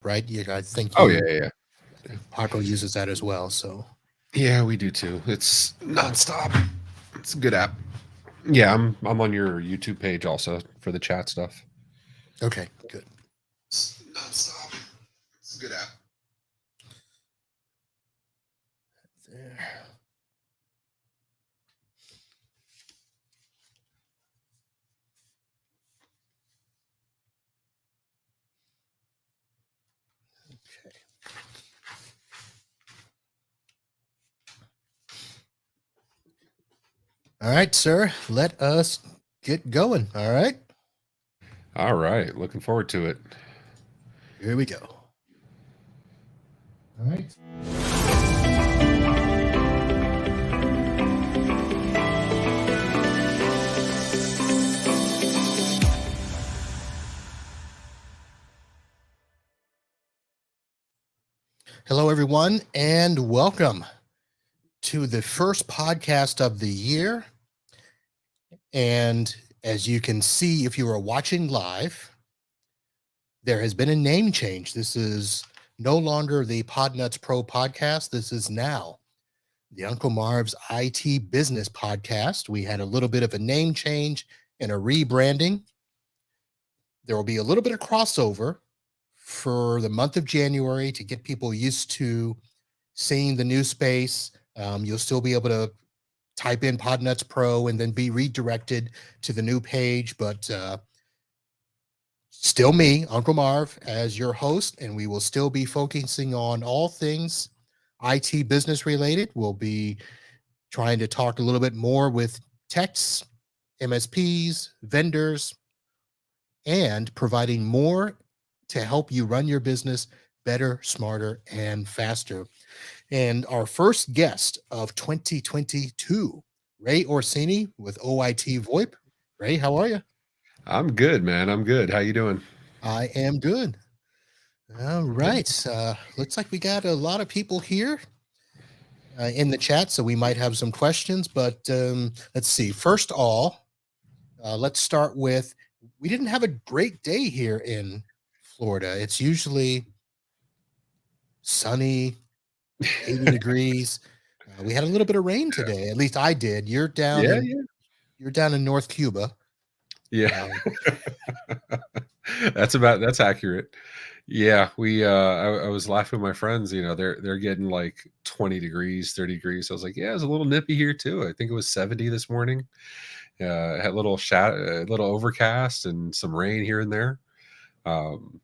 right? I think Oh yeah, you yeah, Paco uses that as well. So yeah. We do too. It's nonstop. It's a good app. Yeah, I'm on your YouTube page also for the chat stuff. okay, good. It's nonstop. It's a good app. There. Okay. All right, sir. Let us get going. All right. All right, looking forward to it. Here we go. All right. Hello, everyone, and welcome to the first podcast of the year. And as you can see, if you are watching live, there has been a name change. This is no longer the Podnuts Pro podcast. This is now the Uncle Marv's IT Business Podcast. We had a little bit of a name change and a rebranding. There will be a little bit of crossover for the month of January to get people used to seeing the new space. You'll still be able to type in Podnuts Pro and then be redirected to the new page, but still me, Uncle Marv, as your host, and we will still be focusing on all things IT business related. We'll be trying to talk a little bit more with techs, MSPs, vendors, and providing more to help you run your business better, smarter, and faster. And our first guest of 2022, Ray Orsini with OIT VoIP. Ray, how are you? I'm good, man. I'm good. How you doing? I am good. All Good. right. Looks like we got a lot of people here in the chat, so we might have some questions. But let's see. First of all, let's start with we didn't have a great day here in Florida. It's usually sunny, 80 degrees. We had a little bit of rain today. At least I did. Yeah, yeah, You're down in North Cuba. yeah. Um, That's accurate. Yeah, I was laughing with my friends. They're getting like 20 degrees, 30 degrees. I was like, yeah, it's a little nippy here too. I think it was 70 this morning. Had a little a little overcast and some rain here and there. Um,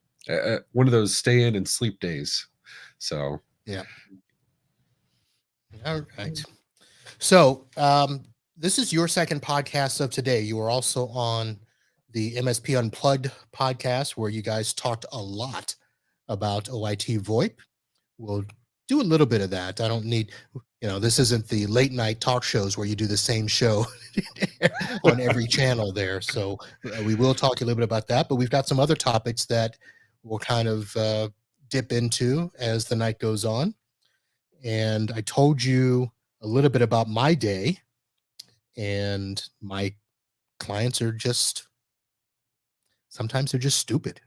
One of those stay in and sleep days. So yeah. All right. So, this is your second podcast of today. You were also on the MSP Unplugged podcast, where you guys talked a lot about OIT VoIP. We'll do a little bit of that. I don't need, this isn't the late night talk shows where you do the same show on every channel there. So, we will talk a little bit about that, but we've got some other topics that we'll kind of dip into as the night goes on. And I told you a little bit about my day, and my clients are just sometimes they're just stupid.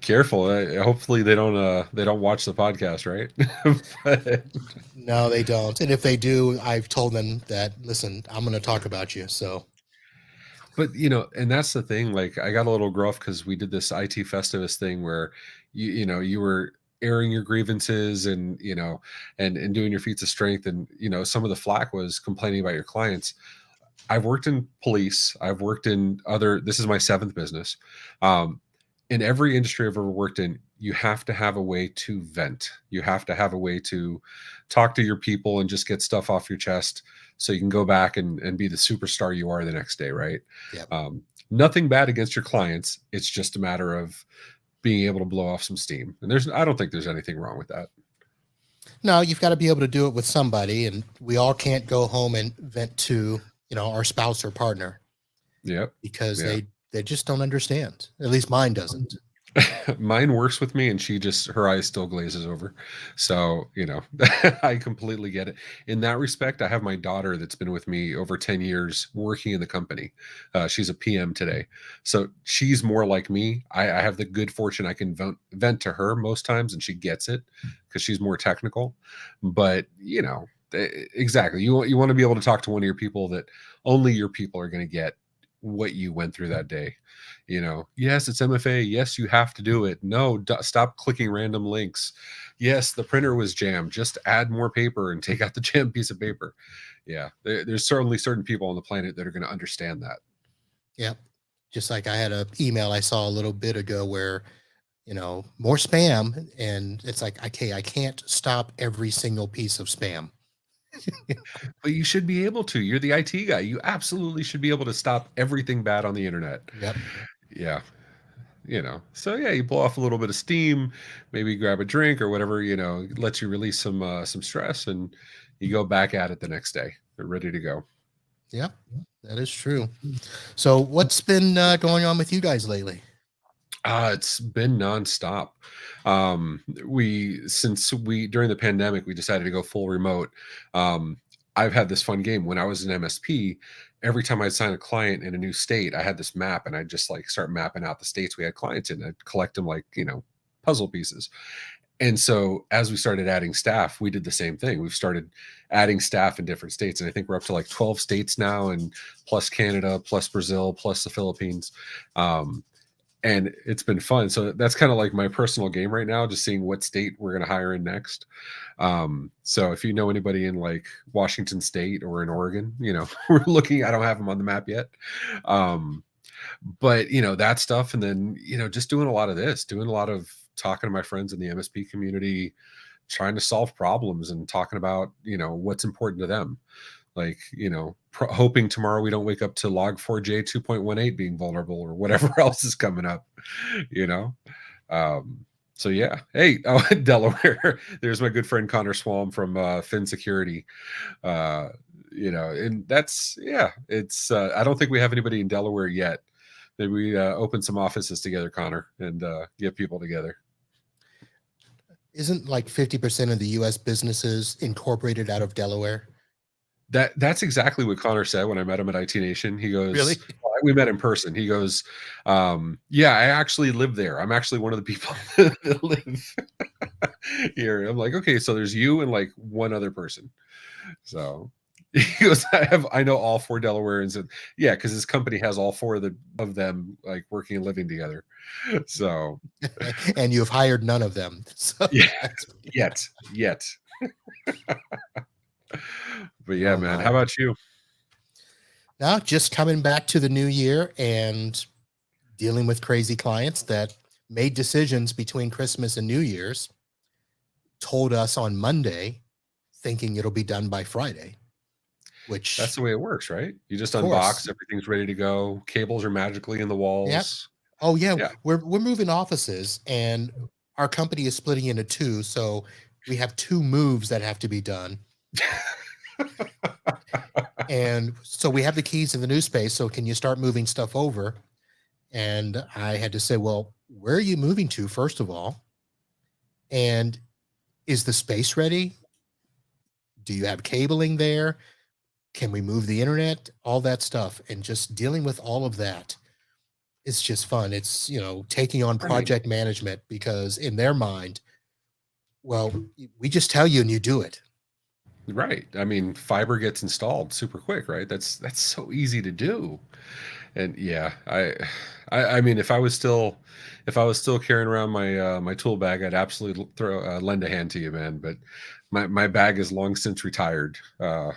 careful. Hopefully they don't watch the podcast, right? But, No, they don't. And if they do, I've told them that, listen, I'm going to talk about you. So, and that's the thing. Like, I got a little gruff because we did this IT Festivus thing where you were airing your grievances and and doing your feats of strength, and some of the flack was complaining about your clients. I've worked in police. I've worked in other. This is my seventh business. In every industry I've ever worked in, you have to have a way to vent. You have to have a way to talk to your people and just get stuff off your chest so you can go back and be the superstar you are the next day, right? yeah. Nothing bad against your clients. It's just a matter of being able to blow off some steam. And I don't think there's anything wrong with that. No, you've got to be able to do it with somebody, and we all can't go home and vent to, our spouse or partner Yep. because Yeah. they just don't understand. At least mine doesn't. Mine works with me, and she just her eyes still glazes over. So, I completely get it. In that respect, I have my daughter that's been with me over 10 years working in the company. She's a PM today. So she's more like me. I have the good fortune I can vent to her most times, and she gets it because she's more technical. But, exactly. You want to be able to talk to one of your people that only your people are going to get what you went through that day. Yes, it's MFA. Yes, you have to do it. No, stop clicking random links. Yes, the printer was jammed. Just add more paper and take out the jammed piece of paper. Yeah, there's certainly certain people on the planet that are going to understand that. Yep. Just like I had a email I saw a little bit ago where, more spam, and it's like, okay, I can't stop every single piece of spam. But you should be able to. You're the IT guy. You absolutely should be able to stop everything bad on the internet. Yep. Yeah. So yeah, you blow off a little bit of steam, maybe grab a drink or whatever, lets you release some stress, and you go back at it the next day. They're ready to go. Yep. That is true. So what's been going on with you guys lately? It's been nonstop. Since we during the pandemic we decided to go full remote. Um, I've had this fun game when I was an MSP. Every time I'd sign a client in a new state, I had this map, and I'd just like start mapping out the states we had clients in. I'd collect them like puzzle pieces. And so as we started adding staff, we did the same thing. We've started adding staff in different states, and I think we're up to like 12 states now, and plus Canada, plus Brazil, plus the Philippines. Um, and it's been fun. So that's kind of like my personal game right now, just seeing what state we're going to hire in next. So if you know anybody in like Washington State or in Oregon, we're looking. I don't have them on the map yet, um, but that stuff, and then just doing a lot of this, doing a lot of talking to my friends in the MSP community, trying to solve problems and talking about what's important to them, like hoping tomorrow we don't wake up to log4j 2.18 being vulnerable or whatever else is coming up you know um so yeah, hey, oh, Delaware, there's my good friend Connor Swam from Fin Security. uh and that's, yeah, it's I don't think we have anybody in Delaware yet. Maybe we open some offices together, Connor, and get people together. Isn't like 50% of the US businesses incorporated out of Delaware? That's exactly what Connor said when I met him at IT Nation. He goes, Really? well, we met in person. He goes, yeah, I actually live there. I'm actually one of the people that live here. I'm like, okay, so there's you and like one other person. So he goes, I know all four Delawareans, and yeah, because his company has all four of them like working and living together. So And you've hired none of them. So yeah, yet. But yeah, oh man, my. how about you? Now just coming back to the new year and dealing with crazy clients that made decisions between Christmas and New Year's, told us on Monday, thinking it'll be done by Friday, That's which the way it works, right? You just of course. unbox, everything's ready to go. Cables are magically in the Yep. walls. Oh yeah, Yeah. we're moving offices, and our company is splitting into two, so we have two moves that have to be done. And so we have the keys to the new space, so can you start moving stuff over? And I had to say, well, where are you moving to, first of all? And is the space ready? Do you have cabling there? Can we move the internet? All that stuff. And just dealing with all of that, it's just fun. It's, taking on Right. project management because in their mind, well, we just tell you and you do it. Right. I mean, fiber gets installed super quick, right? That's so easy to do. And yeah, I mean, if I was still carrying around my tool bag, I'd absolutely lend a hand to you, man. But my bag is long since retired. My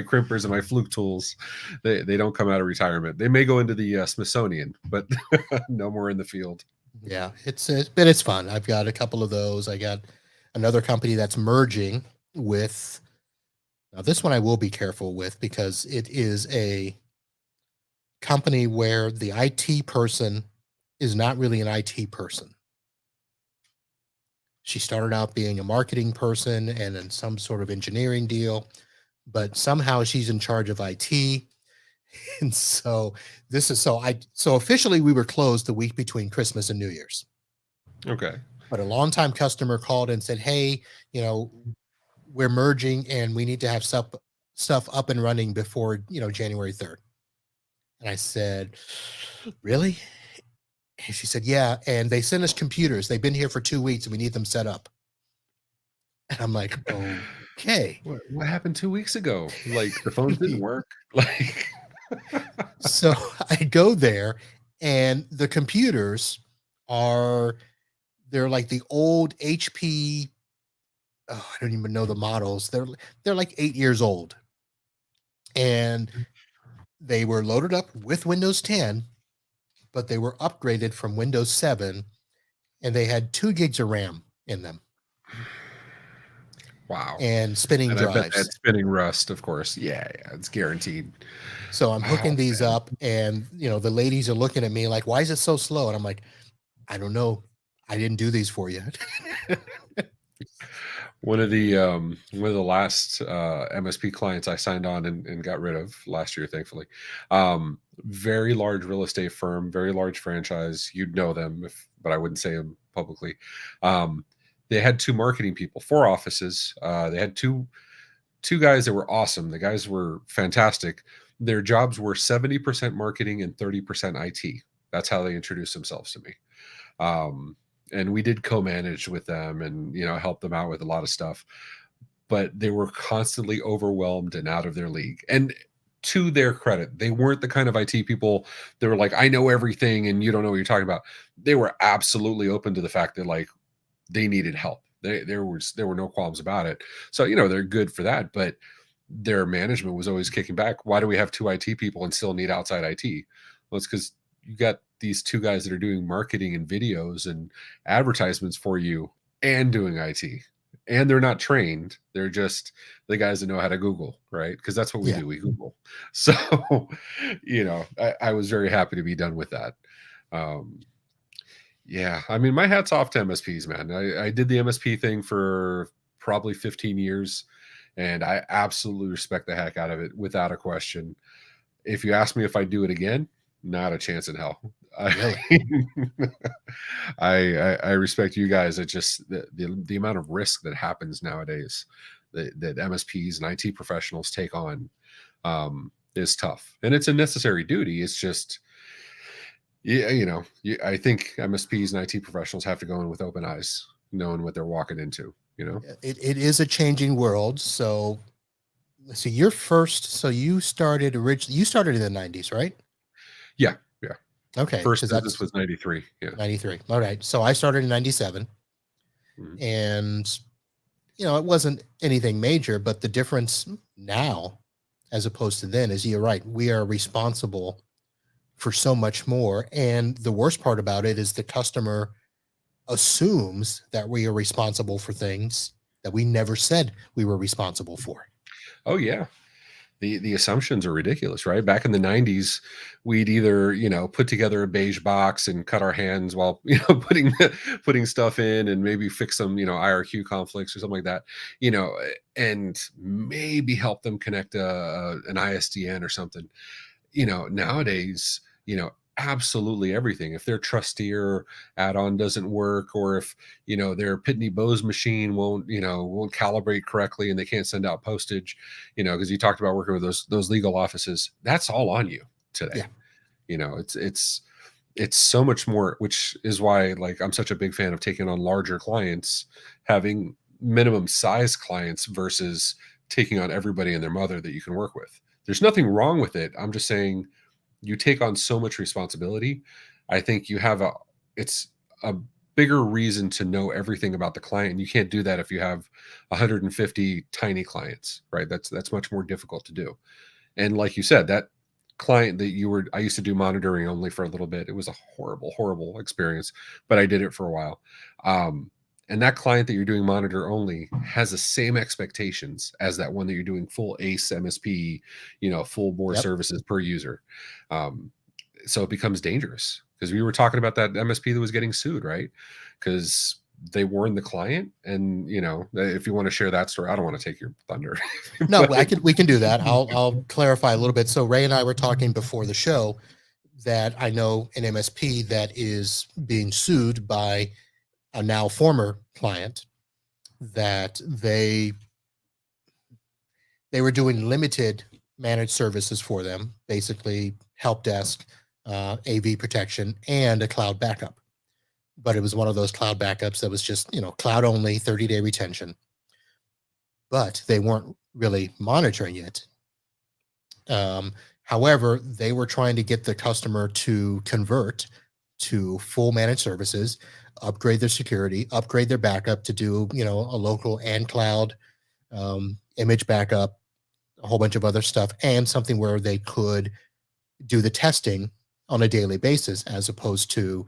crimpers and my fluke tools, they don't come out of retirement. They may go into the Smithsonian, but no more in the field. Yeah, but it's fun. I've got a couple of those. I got another company that's merging with. Now, this one I will be careful with because it is a company where the IT person is not really an IT person. She started out being a marketing person and in some sort of engineering deal, but somehow she's in charge of IT. And so this is so officially we were closed the week between Christmas and New Year's. Okay. But a longtime customer called and said, "Hey, you know, we're merging and we need to have stuff up and running before, January 3rd." And I said, "Really?" And she said, "Yeah, and they sent us computers. They've been here for 2 weeks and we need them set up." And I'm like, "Okay." What happened 2 weeks ago? Like the phones didn't work? Like So I go there and the computers are they're like the old HP. Oh, I don't even know the models. They're like 8 years old. And they were loaded up with Windows 10, but they were upgraded from Windows 7 and they had 2 gigs of RAM in them wow. and spinning And I bet drives. that spinning rust, of course. Yeah, yeah, it's guaranteed. So I'm hooking Wow, these man. up and the ladies are looking at me like, "Why is it so slow?" And I'm like, "I don't know. I didn't do these for you." One of the last MSP clients I signed on and got rid of last year, thankfully. Very large real estate firm, very large franchise. You'd know them, but I wouldn't say them publicly. Um, they had two marketing people, four offices. They had two guys that were awesome. The guys were fantastic. Their jobs were 70% marketing and 30% IT. That's how they introduced themselves to me. Um, and we did co-manage with them and help them out with a lot of stuff, but they were constantly overwhelmed and out of their league. And to their credit, they weren't the kind of IT people that were like, I know everything and you don't know what you're talking about. They were absolutely open to the fact that like they needed help. There were no qualms about it. So they're good for that, but their management was always kicking back. Why do we have two IT people and still need outside IT? Well, it's because you got these two guys that are doing marketing and videos and advertisements for you and doing IT. And they're not trained. They're just the guys that know how to Google, right? Because that's what we Yeah. do. We Google. So, I was very happy to be done with that. Um, yeah, I mean, my hat's off to MSPs, man. I did the MSP thing for probably 15 years, and I absolutely respect the heck out of it without a question. If you ask me if I do it again, not a chance in hell. I, Really? I respect you guys. It just the amount of risk that happens nowadays that MSPs and IT professionals take on is tough, and it's a necessary duty. It's just yeah, I think MSPs and IT professionals have to go in with open eyes, knowing what they're walking into. It is a changing world. So let's see, you started in the 90s, right? Yeah, yeah. Okay, First because business that's was 93. Yeah. 93. All right. So I started in 97 Mhm. and it wasn't anything major, but the difference now as opposed to then is you're right. We are responsible for so much more. And the worst part about it is the customer assumes that we are responsible for things that we never said we were responsible for. Oh yeah. The assumptions are ridiculous, right? Back in the 90s, we'd either, put together a beige box and cut our hands while, putting stuff in and maybe fix some, IRQ conflicts or something like that, and maybe help them connect an ISDN or something. Nowadays, absolutely everything. If their trustier add-on doesn't work, or if their Pitney Bowes machine won't calibrate correctly and they can't send out postage, because you talked about working with those legal offices, that's all on you today. Yeah. It's so much more, which is why like I'm such a big fan of taking on larger clients, having minimum size clients versus taking on everybody and their mother that you can work with. There's nothing wrong with it. I'm just saying you take on so much responsibility. I think it's a bigger reason to know everything about the client. You can't do that if you have 150 tiny clients, right? That's much more difficult to do. And like you said, that client that I used to do monitoring only for a little bit. It was a horrible, horrible experience, but I did it for a while. Um, and that client that you're doing monitor only has the same expectations as that one that you're doing full ACE MSP, full bore Yep. services per user. Um, so it becomes dangerous because we were talking about that MSP that was getting sued, right? Because they warned the client. And if you want to share that story, I don't want to take your thunder. No, But we can do that. I'll clarify a little bit. So Ray and I were talking before the show that I know an MSP that is being sued by a now former client that they were doing limited managed services for them, basically help desk, AV protection, and a cloud backup. But it was one of those cloud backups that was just, cloud only, 30-day retention. But they weren't really monitoring it. However, they were trying to get the customer to convert to full managed services, upgrade their security, upgrade their backup to do, a local and cloud image backup, a whole bunch of other stuff, and something where they could do the testing on a daily basis as opposed to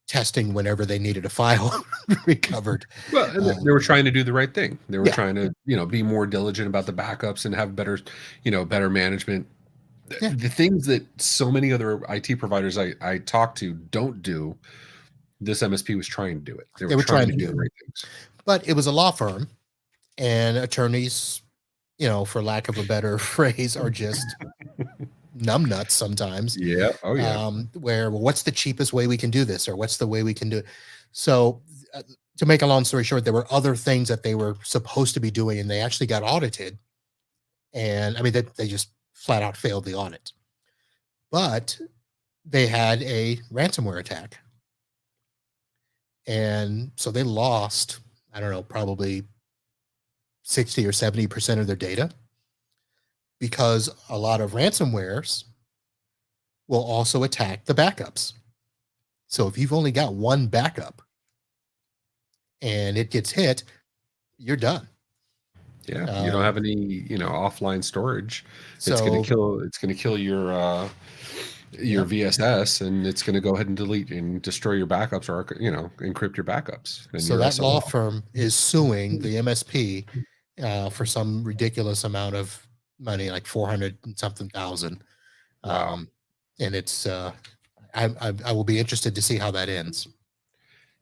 testing whenever they needed a file recovered. Well, and they were trying to do the right thing. They were Yeah. trying to, be more diligent about the backups and have better, better management. Yeah. The things that so many other IT providers I talk to don't do, this MSP was trying to do it. They were trying to do the right things. But it was a law firm, and attorneys, for lack of a better phrase, are just numbnuts sometimes. Yeah. Oh, yeah. Where, well, what's the cheapest way we can do this, or what's the way we can do it? So, to make a long story short, there were other things that they were supposed to be doing, and they actually got audited. And I mean, they just flat out failed the audit. But they had a ransomware attack. And so they lost, I don't know, probably 60 or 70% of their data, because a lot of ransomwares will also attack the backups. So if you've only got one backup and it gets hit, you're done. Yeah, you don't have any, offline storage. It's So going to kill your Yep. VSS, and it's going to go ahead and delete and destroy your backups, or encrypt your backups. And so your that law SOL. firm is suing the MSP for some ridiculous amount of money, like 400 and something thousand. Wow. And it's I will be interested to see how that ends.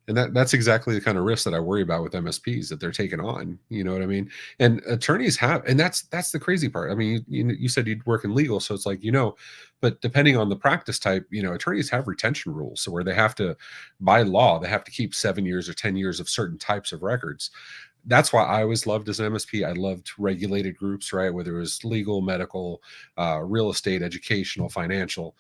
And that's exactly the kind of risk that I worry about with MSPs that they're taking on. You know what I mean? And attorneys have, and that's the crazy part. I mean, you said you'd work in legal, so it's like, but depending on the practice type, attorneys have retention rules. So where they have to, by law, they have to keep 7 years or 10 years of certain types of records. That's why I always loved as an MSP. I loved regulated groups, right? Whether it was legal, medical, real estate, educational, financial,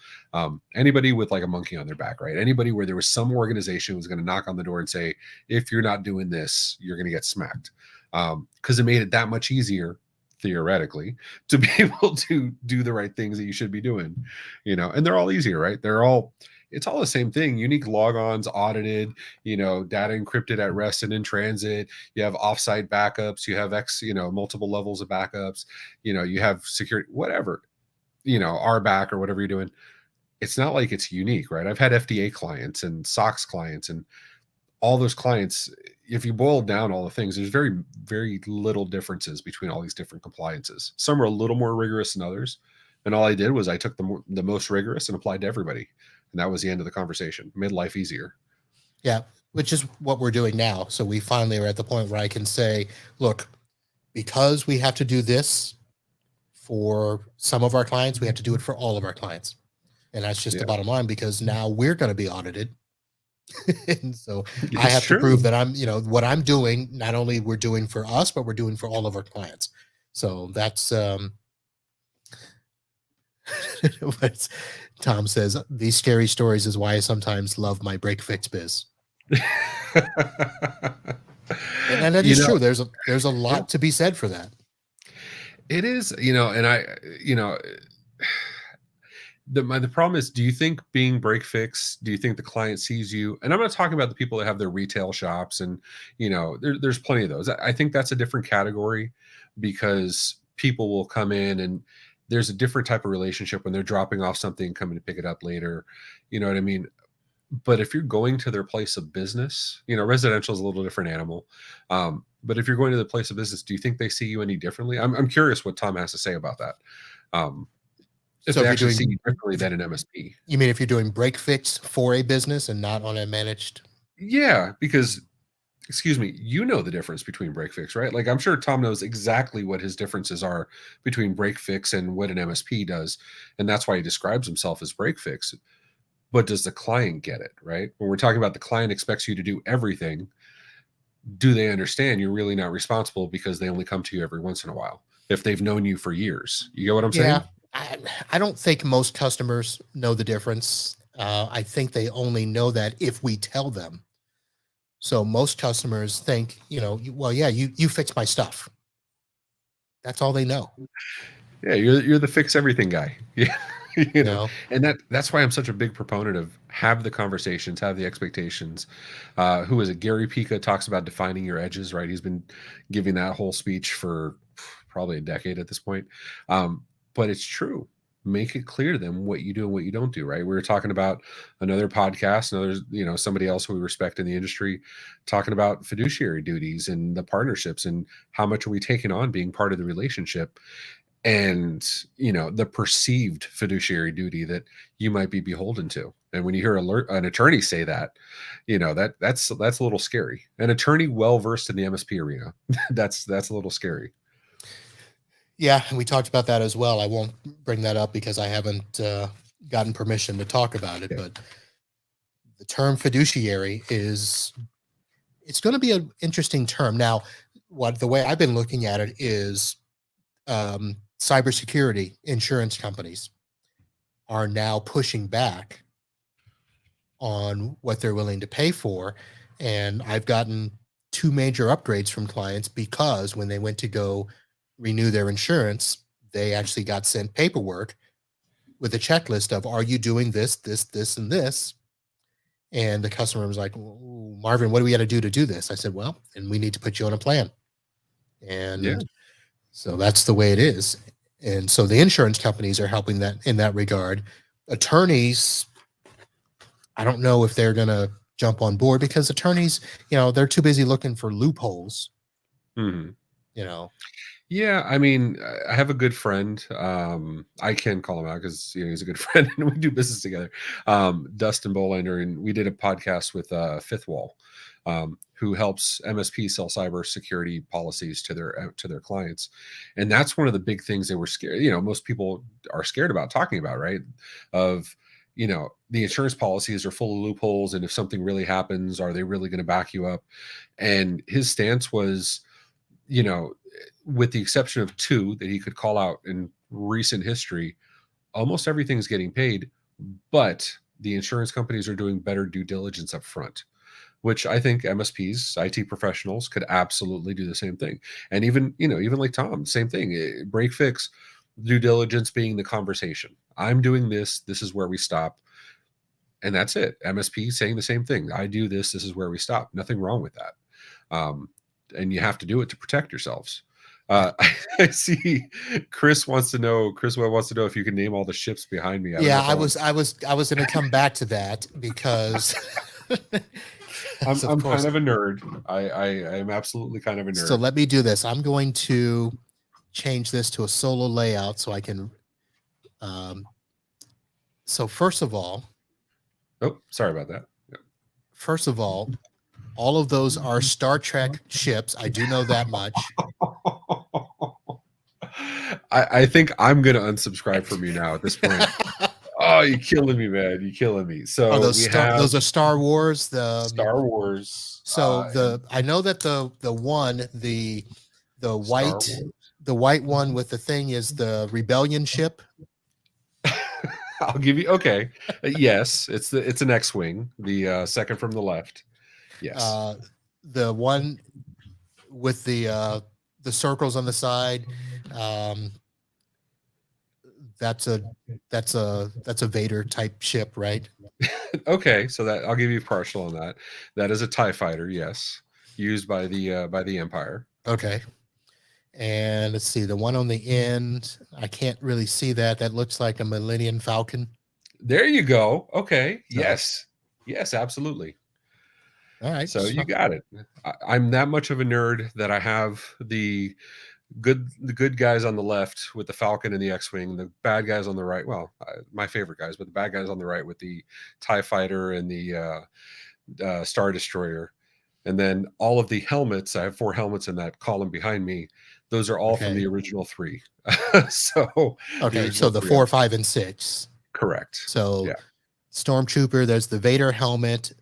anybody with like a monkey on their back, right? Anybody where there was some organization was going to knock on the door and say, if you're not doing this, you're going to get smacked. Because it made it that much easier, theoretically, to be able to do the right things that you should be doing, and they're all easier, right? It's all the same thing. Unique logons audited, data encrypted at rest and in transit. You have offsite backups. You have multiple levels of backups. You have security, whatever, RBAC or whatever you're doing. It's not like it's unique, right? I've had FDA clients and SOX clients, and all those clients, if you boil down all the things, there's very, very little differences between all these different compliances. Some are a little more rigorous than others. And all I did was I took the most rigorous and applied to everybody. And that was the end of the conversation. Made life easier. Yeah, which is what we're doing now. So we finally are at the point where I can say, look, because we have to do this for some of our clients, we have to do it for all of our clients. And that's just the bottom line, because now we're going to be audited. And so I have to prove that I'm, what I'm doing, not only we're doing for us, but we're doing for all of our clients. So that's, what Tom says, these scary stories is why I sometimes love my break fix biz. And that is true. There's a lot to be said for that. It is, and the problem is, do you think being break fix, do you think the client sees you? And I'm not talking about the people that have their retail shops, and there's plenty of those. I think that's a different category, because people will come in and there's a different type of relationship when they're dropping off something and coming to pick it up later. You know what I mean? But if you're going to their place of business, residential is a little different animal. But if you're going to the place of business, do you think they see you any differently? I'm curious what Tom has to say about that. If they actually see you differently than an MSP. You mean if you're doing break fix for a business and not on a managed? Yeah, because excuse me, you know the difference between break fix, right? Like I'm sure Tom knows exactly what his differences are between break fix and what an MSP does. And that's why he describes himself as break fix. But does the client get it, right? When we're talking about the client expects you to do everything, do they understand you're really not responsible because they only come to you every once in a while if they've known you for years? You get what I'm Yeah, saying? I don't think most customers know the difference. I think they only know that if we tell them. So most customers think, well, yeah, you fix my stuff. That's all they know. Yeah, you're the fix everything guy. Yeah. You know, And that's why I'm such a big proponent of have the conversations, have the expectations. Who is it? Gary Pica talks about defining your edges, right? He's been giving that whole speech for probably a decade at this point. But it's true. Make it clear to them what you do and what you don't do, right? We were talking about another podcast, another, somebody else who we respect in the industry, talking about fiduciary duties and the partnerships and how much are we taking on being part of the relationship, and the perceived fiduciary duty that you might be beholden to. And when you hear an attorney say that, that's a little scary. An attorney well versed in the MSP arena, that's a little scary. yeah, and we talked about that as well. I won't bring that up because I haven't gotten permission to talk about it. Yeah. But the term fiduciary it's going to be an interesting term. Now, the way I've been looking at it is cybersecurity insurance companies are now pushing back on what they're willing to pay for. And I've gotten two major upgrades from clients because when they went to go renew their insurance, they actually got sent paperwork with a checklist of, are you doing this, this, this, and this? And the customer was like, Marvin, what do we got to do this? I said, well, and we need to put you on a plan. Yeah. And so that's the way it is. And so the insurance companies are helping that in that regard. Attorneys, I don't know if they're going to jump on board because attorneys, they're too busy looking for loopholes, Hmm. you know. Yeah, I mean, I have a good friend. I can call him out because he's a good friend and we do business together. Dustin Bolander, and we did a podcast with Fifth Wall, who helps MSP sell cyber security policies to their clients, and that's one of the big things they were scared. Most people are scared about talking about, right? Of the insurance policies are full of loopholes, and if something really happens, are they really going to back you up? And his stance was, you know, with the exception of two that he could call out in recent history, almost everything's getting paid, but the insurance companies are doing better due diligence up front, which I think MSPs, IT professionals could absolutely do the same thing. And even like Tom, same thing. Break fix, due diligence being the conversation. I'm doing this. This is where we stop. And that's it. MSP saying the same thing. I do this. This is where we stop. Nothing wrong with that. And you have to do it to protect yourselves. Yeah. I see Chris Webb wants to know if you can name all the ships behind me. I don't know Yeah, if I want. I was going to come back to that because I'm of course. kind of a nerd. I am absolutely kind of a nerd. So let me do this. I'm going to change this to a solo layout so I can. Um, so Oh, sorry about that. first of all of those are Star Trek ships. I do know that much. I think I'm gonna unsubscribe from you now at this point. Oh, you're killing me, man. You're killing me. So we have Those are Star Wars. Star Wars. I know that the Star white Wars. the white one with the thing is the Rebellion ship. I'll give you okay. Yes, it's an X-wing, the second from the left. Yes. The one with the circles on the side. Um, that's a that's a Vader type ship, right? Okay, so that I'll give you partial on that. That is a TIE fighter, yes, used by the Empire. Okay. And let's see, the one on the end, I can't really see that. That looks like a Millennium Falcon. There you go. Okay. So, Yes. Yes, absolutely. all right. So you got it. I'm that much of a nerd that I have the good guys on the left with the Falcon and the X-wing, the bad guys on the right. Well, my favorite guys, but the bad guys on the right with the TIE fighter and the Star Destroyer. And then all of the helmets, I have 4 helmets in that column behind me. Those are all from Okay. the original 3. So the Okay. So original the 3 4, 5, and 6. correct. So Yeah. Stormtrooper, there's the Vader helmet.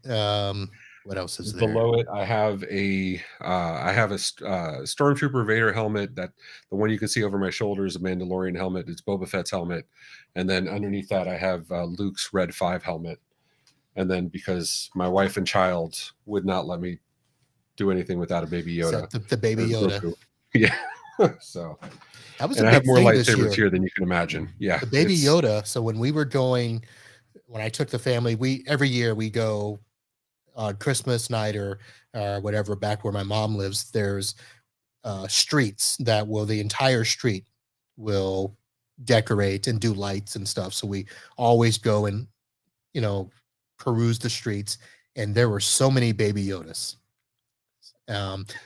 What else is there? Below it, I have a Stormtrooper Vader helmet, that the one you can see over my shoulder is a Mandalorian helmet. It's Boba Fett's helmet, and then underneath that, I have Luke's Red 5 helmet. And then because my wife and child would not let me do anything without a Baby Is Yoda that the Baby or Yoda? Grogu, yeah. So, That was a and I have big more thing this lightsabers year. here than you can imagine. Yeah, The Baby it's Yoda. So when we were going, when I took the family, we every year we go on Christmas night or whatever, back where my mom lives. There's streets that will the entire street will decorate and do lights and stuff. So we always go and you know peruse the streets, and there were so many Baby Yodas.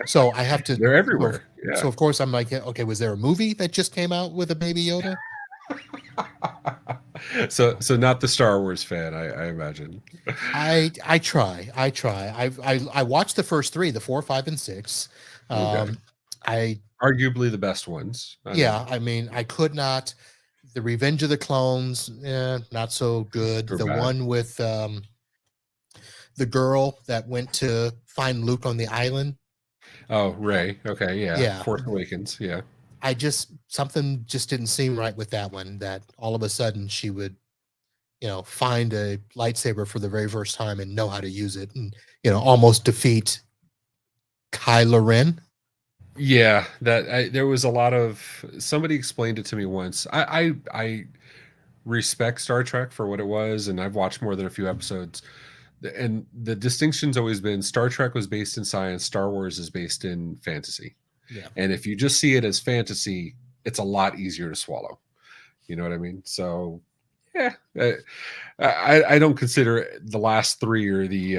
So I have to. they're So, everywhere. Yeah. so of course I'm like, okay, was there a movie that just came out with a Baby Yoda? So not the Star Wars fan, I imagine. I try. I watched the first three, the 4, 5, and 6. Okay. Um, I Arguably the best ones. I mean, Yeah, I mean, I could not. The Revenge of the Clones, not so good. super The bad. one with the girl that went to find Luke on the island. Oh, Ray. Okay, yeah. Yeah, Force Awakens. Yeah. I just something just didn't seem right with that one. That all of a sudden she would, find a lightsaber for the very first time and know how to use it, and almost defeat Kylo Ren. Yeah, there was a lot of somebody explained it to me once. I respect Star Trek for what it was, and I've watched more than a few episodes. And the distinction's always been Star Trek was based in science, Star Wars is based in fantasy. Yeah, And if you just see it as fantasy, it's a lot easier to swallow. You know what I mean? So, yeah, I don't consider the last 3 or the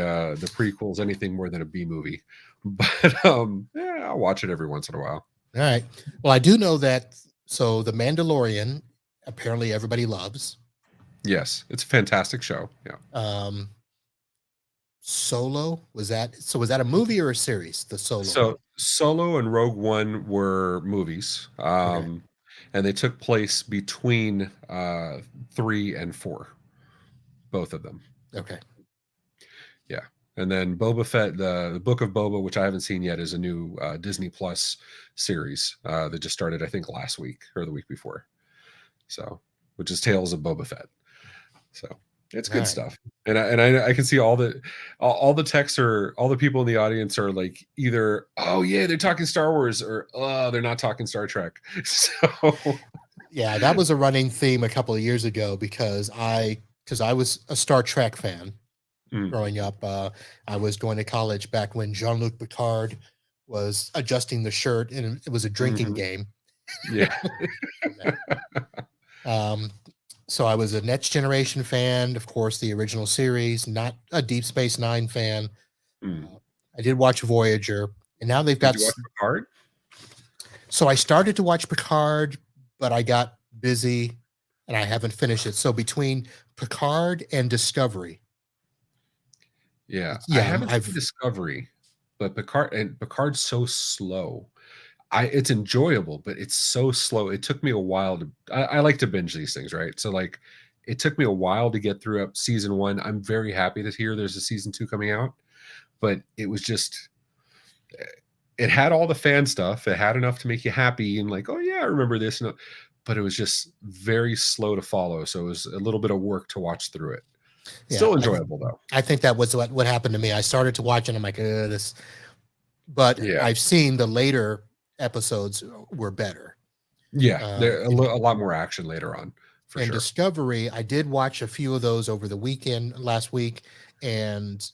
prequels anything more than a B movie, but yeah, I'll watch it every once in a while. all right. Well, I do know that. So the Mandalorian, apparently everybody loves. Yes, it's a fantastic show. Yeah. Um, Solo, was that a movie or a series? The Solo one. So Solo and Rogue One were movies, Okay. and they took place between 3 and 4, both of them. Okay. Yeah. And then Boba Fett, the Book of Boba, which I haven't seen yet, is a new Disney Plus series that just started, I think, last week or the week before. So, which is Tales of Boba Fett. So it's All good right. stuff. And I can see all the texts, or all the people in the audience are like either, oh yeah, they're talking Star Wars, or oh, they're not talking Star Trek. So Yeah, that was a running theme a couple of years ago because I was a Star Trek fan mm, growing up. I was going to college back when Jean-Luc Picard was adjusting the shirt, and it was a drinking mhm, game. yeah. Um, so I was a Next Generation fan, of course, the original series, not a Deep Space Nine fan. Mm. I did watch Voyager, and now they've Did got. you watch Picard? So I started to watch Picard, but I got busy, and I haven't finished it. So between Picard and Discovery, Yeah, I yeah, haven't seen I've Discovery, but Picard's so slow. It's enjoyable, but it's so slow. It took me a while to. I like to binge these things, right? So like, it took me a while to get through up season 1. I'm very happy to hear there's a season 2 coming out, but it was just. It had all the fan stuff. It had enough to make you happy and like, oh yeah, I remember this. But it was just very slow to follow. So it was a little bit of work to watch through it. yeah, Still enjoyable though. I think that was what happened to me. I started to watch and I'm like, this, but Yeah. I've seen the later episodes were better. Yeah. There In a lot more action later on for and sure. Discovery, I did watch a few of those over the weekend last week, and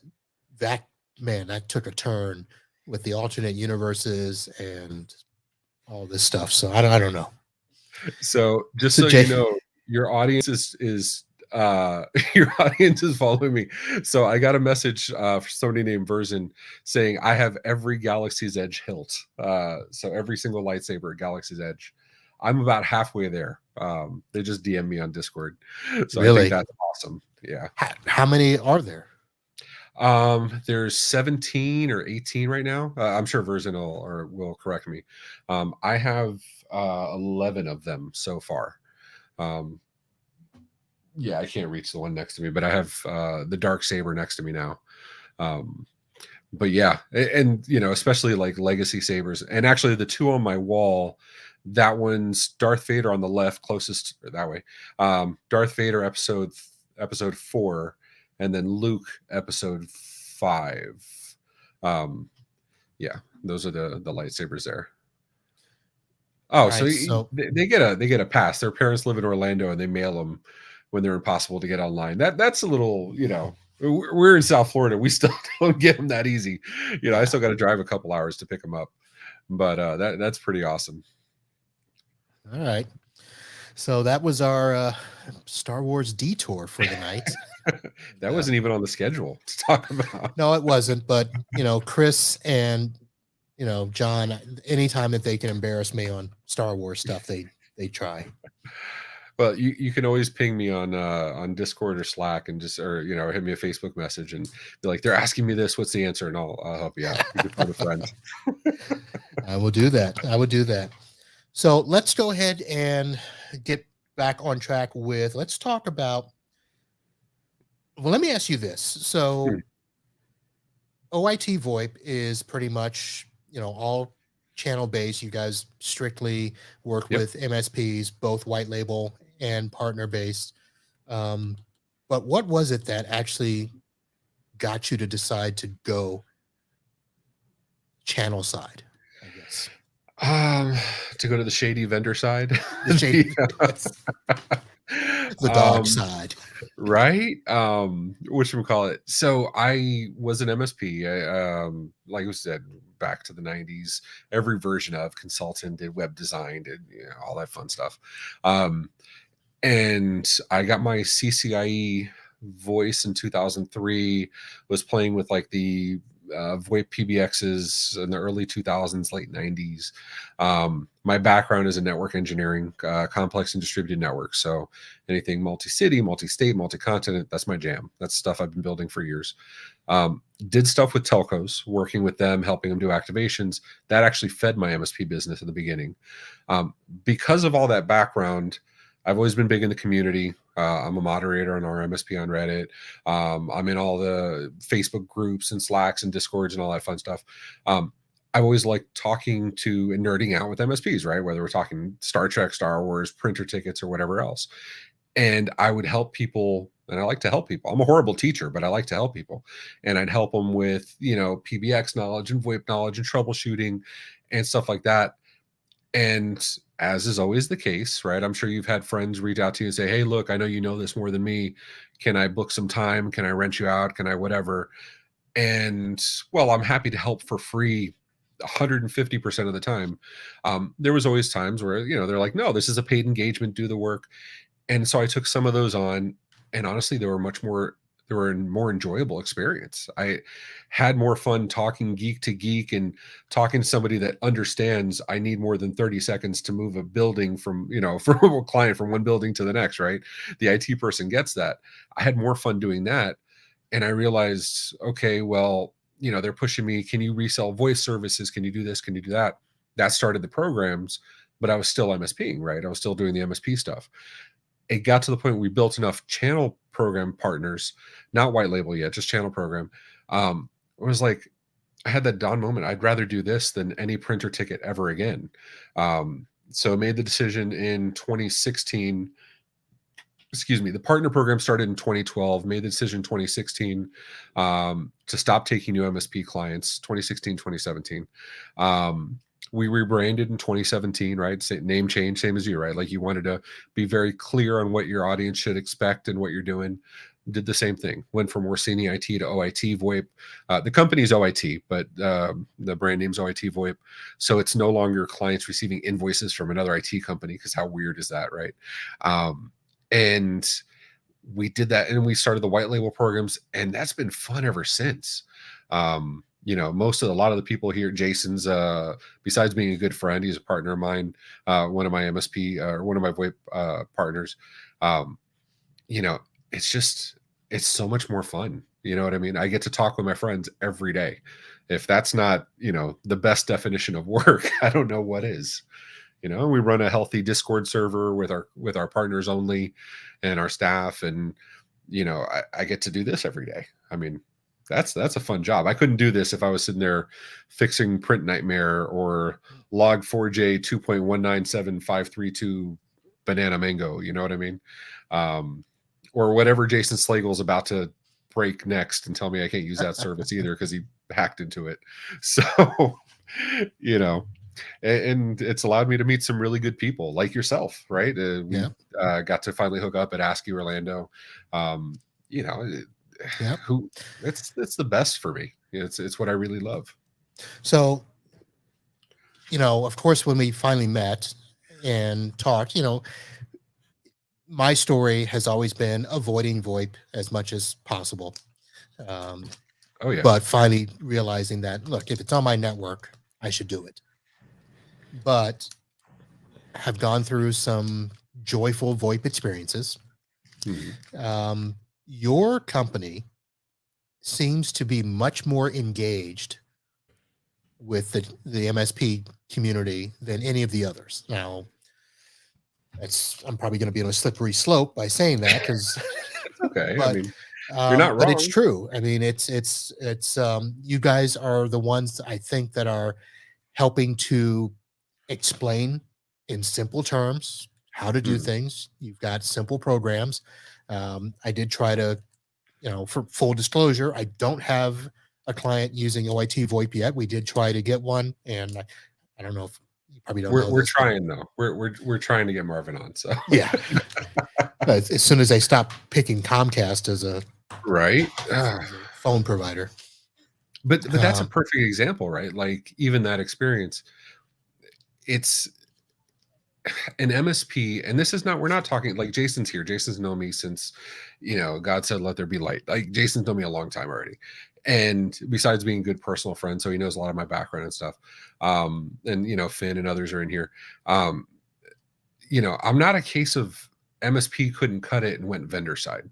that man, that took a turn with the alternate universes and all this stuff. So I don't know. So just So so you Jay, know, your audience is your audience is following me. So I got a message for somebody named Version saying I have every Galaxy's Edge hilt. So every single lightsaber at Galaxy's Edge. I'm about halfway there. They just DM me on Discord. So I think really, that's awesome. Yeah. how many are there? There's 17 or 18 right now. I'm sure Verzin will correct me. I have 11 of them so far. Um, yeah, I can't reach the one next to me, but I have the dark saber next to me now. Um, but yeah, and especially like legacy sabers, and actually the two on my wall. That one's Darth Vader on the left, closest that way. Darth Vader episode 4, and then Luke episode 5. Um, yeah, those are the lightsabers there. All Oh, so right. So they get a pass. Their parents live in Orlando, and they mail them when they're impossible to get online. That's a little, we're in South Florida. We still don't get them that easy. I yeah. still got to drive a couple hours to pick them up, but that's pretty awesome. All right. So that was our Star Wars detour for the night. That And, wasn't even on the schedule to talk about. no, it wasn't. But Chris and John, anytime that they can embarrass me on Star Wars stuff, they try. Well, you can always ping me on Discord or Slack, and just, or hit me a Facebook message and be like, they're asking me this, what's the answer, and I'll help you out. You can find a friend. I will do that. I would do that. So let's go ahead and get back on track with. Let's talk about. Well, let me ask you this. Hmm. So OIT VoIP is pretty much all channel based. You guys strictly work Yep. with MSPs, both white label and partner based. Um, but what was it that actually got you to decide to go channel side? I guess To go to the shady vendor side. the shady, the dark um, side. right. Which we call it. So I was an MSP. Like I said, back to the 90s, every version of consultant, did web design, did all that fun stuff. And I got my CCIE voice in 2003, was playing with like the VoIP PBXs in the early 2000s, late 90s. My background is in network engineering, complex and distributed networks. So anything multi-city, multi-state, multi-continent, that's my jam. That's stuff I've been building for years. Did stuff with telcos, working with them, helping them do activations. That actually fed my MSP business in the beginning. Because of all that background, I've always been big in the community. I'm a moderator on our MSP on Reddit. I'm in all the Facebook groups and Slacks and Discords and all that fun stuff. I've always liked talking to and nerding out with MSPs, right? Whether we're talking Star Trek, Star Wars, printer tickets, or whatever else. And I would help people, and I like to help people. I'm a horrible teacher, but I like to help people. And I'd help them with, PBX knowledge and VoIP knowledge and troubleshooting and stuff like that. And as is always the case, right? I'm sure you've had friends reach out to you and say, hey, look, I know you know this more than me. Can I book some time? Can I rent you out? Can I whatever? And well, I'm happy to help for free 150% of the time. There was always times where, they're like, no, this is a paid engagement, do the work. And so I took some of those on, and honestly, they were a more enjoyable experience. I had more fun talking geek to geek and talking to somebody that understands I need more than 30 seconds to move a building from, from a client from one building to the next, right? The IT person gets that. I had more fun doing that. And I realized, okay, well, they're pushing me. Can you resell voice services? Can you do this? Can you do that? That started the programs, but I was still MSPing, right? I was still doing the MSP stuff. It got to the point where we built enough channel program partners, not white label yet, just channel program. It was like, I had that dawn moment. I'd rather do this than any printer ticket ever again. So I made the decision in 2016. Excuse me, the partner program started in 2012, made the decision in 2016 to stop taking new MSP clients, 2016, 2017. We rebranded in 2017, right? Name change, same as you, right? Like you wanted to be very clear on what your audience should expect and what you're doing. Did the same thing. Went from Orsini IT to OIT VoIP. The company's OIT, but the brand name's OIT VoIP. So it's no longer clients receiving invoices from another IT company, because how weird is that, right? And we did that, and we started the white label programs, and that's been fun ever since. A lot of the people here, Jason's, besides being a good friend, he's a partner of mine, one of my MSP or one of my VoIP partners. It's so much more fun. You know what I mean? I get to talk with my friends every day. If that's not, the best definition of work, I don't know what is. We run a healthy Discord server with our partners only and our staff, and I get to do this every day. I mean, that's a fun job. I couldn't do this if I was sitting there fixing Print Nightmare or Log4j 2.197.532 banana mango. You know what I mean? Um, or whatever Jason Slagle's about to break next and tell me I can't use that service either because he hacked into it. So, you know, and it's allowed me to meet some really good people like yourself, right? We Yeah. got to finally hook up at ASCII Orlando. Um, you know, Yeah. who it's the best for me. It's what I really love. So, of course, when we finally met and talked, my story has always been avoiding VoIP as much as possible. Um, Oh yeah, but finally realizing that, look, if it's on my network, I should do it. But have gone through some joyful VoIP experiences. Your company seems to be much more engaged with the MSP community than any of the others. Now, I'm probably going to be on a slippery slope by saying that because, okay. I but mean, you're not but it's wrong. true. I mean, it's you guys are the ones I think that are helping to explain in simple terms how to do Mhm. things. You've got simple programs. I did try to, for full disclosure, I don't have a client using OIT VoIP yet. We did try to get one, and I don't know if you probably don't know We're this, but trying though. We're trying to get Marvin on. So yeah, as soon as I stop picking Comcast as a right. phone provider. But that's a Um, perfect example, right? Like even that experience, it's an MSP, and this is not, we're not talking like Jason's here. Jason's known me since, God said, let there be light. Like Jason's known me a long time already. And besides being good personal friends, so he knows a lot of my background and stuff. And Finn and others are in here. Um, I'm not a case of MSP couldn't cut it and went vendor side.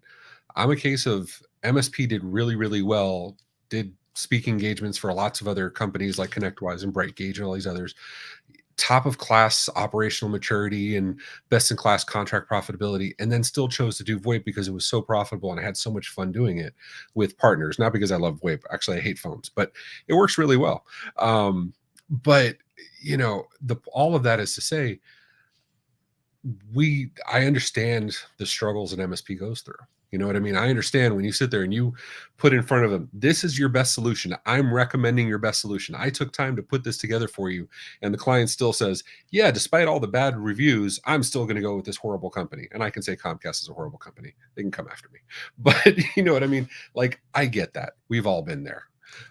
I'm a case of MSP did really, really well, did speaking engagements for lots of other companies like ConnectWise and BrightGauge and all these others, top of class operational maturity and best in class contract profitability, and then still chose to do VoIP because it was so profitable and I had so much fun doing it with partners. Not because I love VoIP. Actually, I hate phones, but it works really well. But all of that is to say, I understand the struggles an MSP goes through. You know what I mean? I understand when you sit there and you put in front of them, this is your best solution. I'm recommending your best solution. I took time to put this together for you. And the client still says, yeah, despite all the bad reviews, I'm still going to go with this horrible company. And I can say Comcast is a horrible company. They can come after me. But you know what I mean? Like, I get that. We've all been there.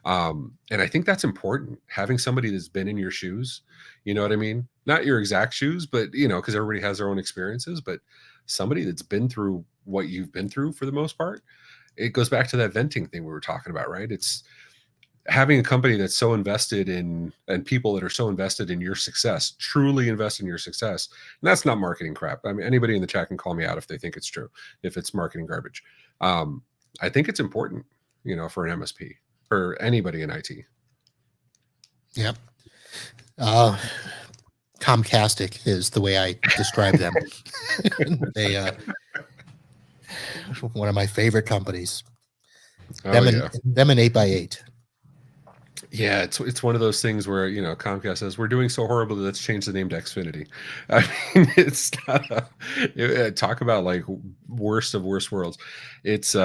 And I think that's important. Having somebody that's been in your shoes, you know what I mean? Not your exact shoes, but because everybody has their own experiences, but somebody that's been through what you've been through for the most part. It goes back to that venting thing we were talking about, right? It's having a company that's so invested in, and people that are so invested in your success, truly invest in your success. And that's not marketing crap. I mean, anybody in the chat can call me out if they think it's true, if it's marketing garbage. I think it's important, for an MSP, for anybody in IT. Yep. Comcastic is the way I describe them. They one of my favorite companies. Oh yeah. Them and 8x8. Yeah, it's one of those things where Comcast says we're doing so horribly, let's change the name to Xfinity. I mean, it's not talk about like worst of worst worlds. It's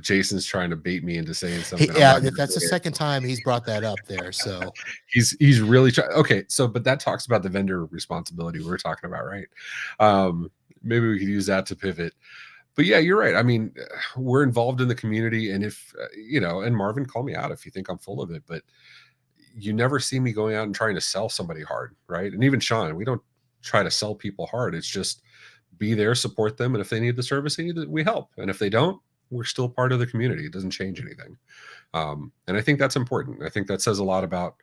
Jason's trying to bait me into saying something. I'm Yeah, not gonna that's the say it. second time he's brought that up there. So He's really trying. Okay, so but that talks about the vendor responsibility we were talking about, right? Maybe we could use that to pivot. But yeah, you're right. I mean, we're involved in the community, and if and Marvin, call me out if you think I'm full of it, but you never see me going out and trying to sell somebody hard, right? And even Sean, we don't try to sell people hard. It's just be there, support them, and if they need the service, we help. And if they don't, we're still part of the community. It doesn't change anything. And I think that's important. I think that says a lot about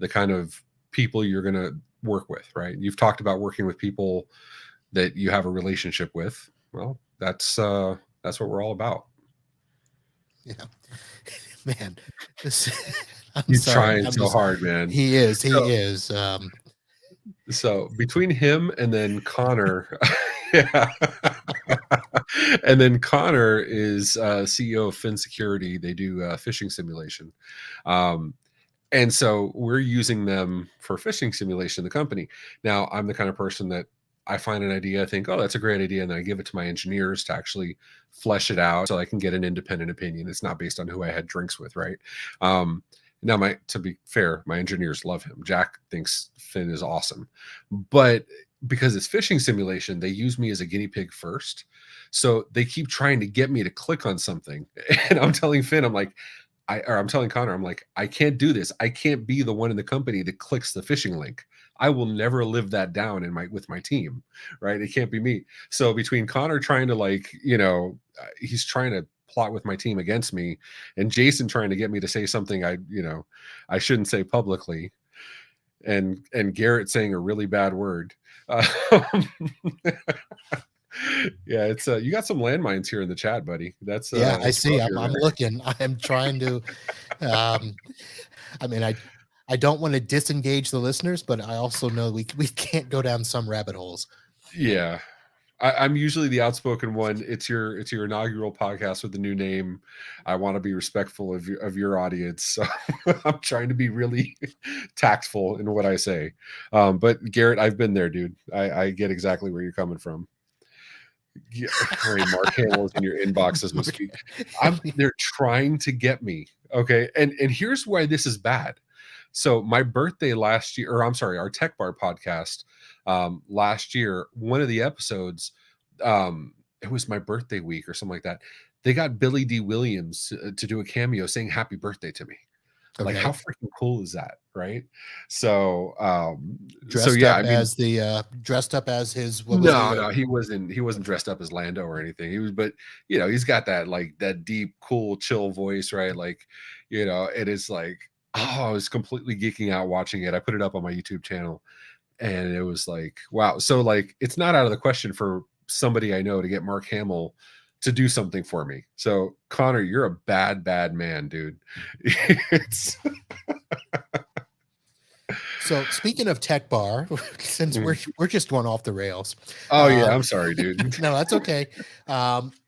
the kind of people you're going to work with, right? You've talked about working with people that you have a relationship with. Well, that's what we're all about. Yeah, man. This, I'm He's sorry. trying I'm so just. hard, man. He is. So He is. so between him and then Connor, yeah. And then Connor is CEO of Fin Security. They do phishing simulation. Um, and so we're using them for fishing simulation, the company. Now, I'm the kind of person that I find an idea, I think, oh, that's a great idea. And then I give it to my engineers to actually flesh it out so I can get an independent opinion. It's not based on who I had drinks with, right? Um, now, to be fair, my engineers love him. Jack thinks Finn is awesome. But because it's fishing simulation, they use me as a guinea pig first. So they keep trying to get me to click on something. And I'm telling Finn, I'm like, I'm telling Connor, I'm like, I can't do this. I can't be the one in the company that clicks the phishing link. I will never live that down with my team, right? It can't be me. So between Connor trying to he's trying to plot with my team against me, and Jason trying to get me to say something I shouldn't say publicly, and Garrett saying a really bad word. Uh, yeah, it's you got some landmines here in the chat, buddy. Yeah, I It's rough see. I'm. here, I'm man. looking. I'm trying to. Um, I mean, I don't want to disengage the listeners, but I also know we can't go down some rabbit holes. Yeah. I'm usually the outspoken one. It's your inaugural podcast with the new name. I want to be respectful of your audience, so I'm trying to be really tactful in what I say. But Garrett, I've been there, dude. I get exactly where you're coming from. Yeah, right, Mark Hamill is in your inbox as we speak. They're trying to get me. Okay. And here's why this is bad. So my birthday last year, or I'm sorry, our Tech Bar podcast last year, one of the episodes, it was my birthday week or something like that. They got Billy D. Williams to do a cameo saying happy birthday to me. Like, how Okay, freaking cool is that, right? So dressed yeah, up I mean, as the dressed up as his what was no, the no, he wasn't dressed up as Lando or anything. He was, but he's got that like that deep, cool, chill voice, right? Like, it is like, oh, I was completely geeking out watching it. I put it up on my YouTube channel, and it was like, wow. So like, it's not out of the question for somebody I know to get Mark Hamill to do something for me. So Connor, you're a bad, bad man, dude. It's So speaking of Tech Bar, since Mm. we're just going off the rails, Oh yeah, um, I'm sorry, dude. no, that's okay.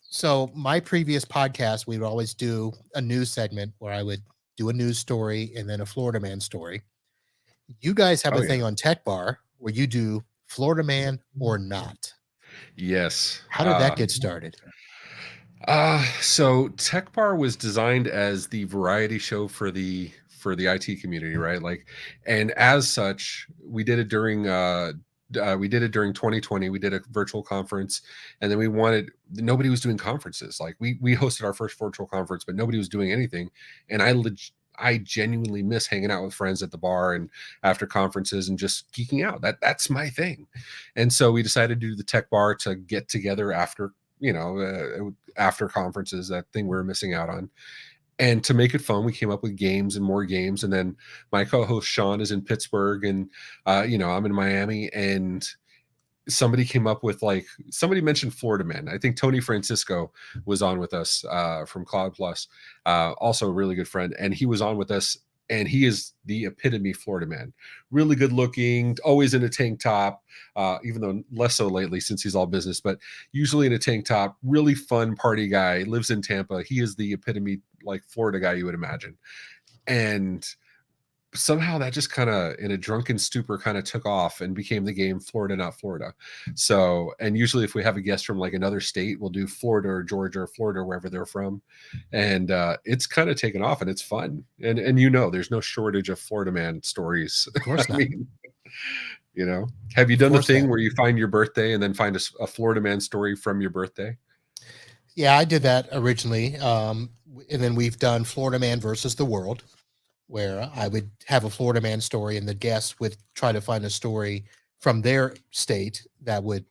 So my previous podcast, we would always do a news segment where I would do a news story and then a Florida man story. You guys have Oh a yeah. thing on Tech Bar where you do Florida man or not. Yes. How did that get started? So Tech Bar was designed as the variety show for the IT community, right? Like, and as such, we did it during 2020. We did a virtual conference, and then nobody was doing conferences. Like we hosted our first virtual conference, but nobody was doing anything. And I genuinely miss hanging out with friends at the bar and after conferences and just geeking out. That's my thing. And so we decided to do the Tech Bar to get together after conferences, that thing we were missing out on. And to make it fun, we came up with games and more games. And then my co-host Sean is in Pittsburgh, and I'm in Miami. And somebody mentioned Florida Man. I think Tony Francisco was on with us from Cloud Plus, also a really good friend, and he was on with us. And he is the epitome Florida man. Really good looking, always in a tank top, even though less so lately since he's all business, but usually in a tank top. Really fun party guy, lives in Tampa. He is the epitome, like, Florida guy you would imagine. And somehow that just kind of in a drunken stupor kind of took off and became the game Florida Not Florida. So, and usually if we have a guest from like another state, we'll do Florida or Georgia or Florida, wherever they're from. And it's kind of taken off, and it's fun. And there's no shortage of Florida man stories. Of I course not. mean, have you Of done the course thing not. where you find your birthday and then find a Florida man story from your birthday? Yeah, I did that originally. And then we've done Florida man versus the world, where I would have a Florida man story and the guests would try to find a story from their state that would,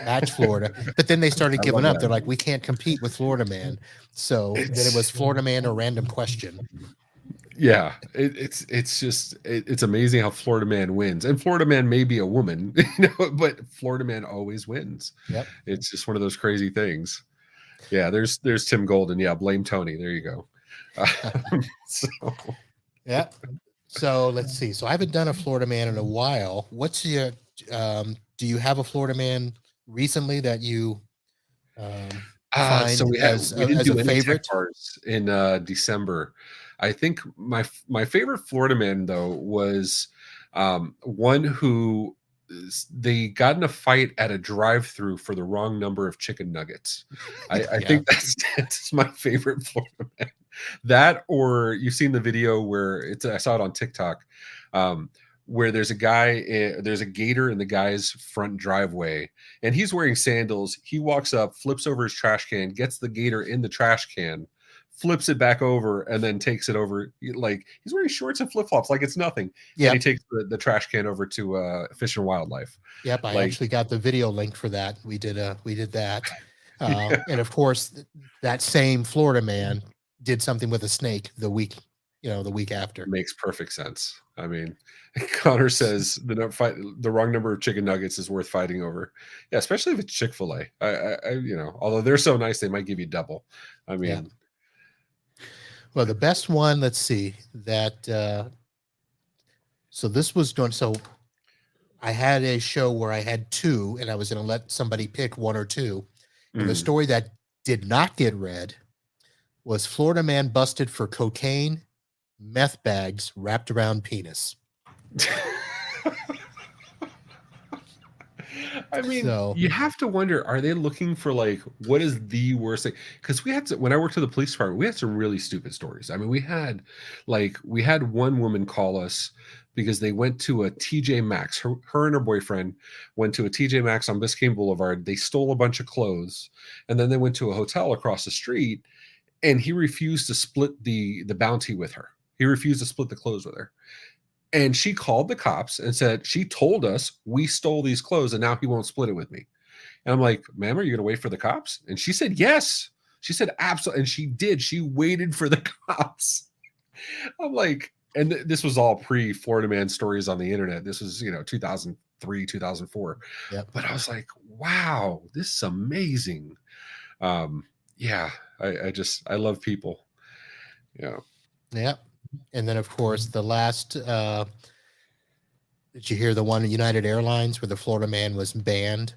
match Florida. But then they started I giving love up. They're that. like, we can't compete with Florida man. So then it was It's Florida man or random question. Yeah, it's amazing how Florida man wins, and Florida man may be a woman, but Florida man always wins. Yep. It's just one of those crazy things. Yeah, there's Tim Golden. Yeah, blame Tony. There you go. So, Yeah. So let's see. So I haven't done a Florida man in a while. What's your do you have a Florida man recently that you so find we didn't as a do any tech favorite? bars in December. I think my favorite Florida man though was one who they got in a fight at a drive-through for the wrong number of chicken nuggets. I Yeah. think that's my favorite Florida man. That, or you've seen the video where it's I saw it on TikTok, um, where there's a gator in the guy's front driveway, and he's wearing sandals. He walks up, flips over his trash can, gets the gator in the trash can, flips it back over, and then takes it over. Like he's wearing shorts and flip flops, like it's nothing. And he Yep. takes the trash can over to Fish and Wildlife. Yep. I Like, actually got the video link for that. We did that. yeah, And of course that same Florida man did something with a snake the week after. makes perfect sense. I mean, Connor says the wrong number of chicken nuggets is worth fighting over. Yeah, especially if it's Chick-fil-A. Although they're so nice, they might give you double. I Yeah. mean, Well, the best one, let's see, so this was done. So I had a show where I had two, and I was going to let somebody pick one or two. And the mm. story that did not get read was Florida man busted for cocaine, meth bags wrapped around penis. I mean, So, you have to wonder, are they looking for like what is the worst thing? Because when I worked at the police department, we had some really stupid stories. I mean, we had one woman call us because they went to a TJ Maxx. Her and her boyfriend went to a TJ Maxx on Biscayne Boulevard. They stole a bunch of clothes, and then they went to a hotel across the street, and he refused to split the bounty with her. He refused to split the clothes with her. And she called the cops and said, she told us we stole these clothes and now he won't split it with me. And I'm like, ma'am, are you going to wait for the cops? And she said, yes. She said, absolutely. And she did. She waited for the cops. I'm like, and this was all pre Florida man stories on the internet. This was, 2003, 2004. yep. But I was like, wow, this is amazing. Yeah, I love people. Yeah. Yep. And then, of course, the last, did you hear the one at United Airlines where the Florida man was banned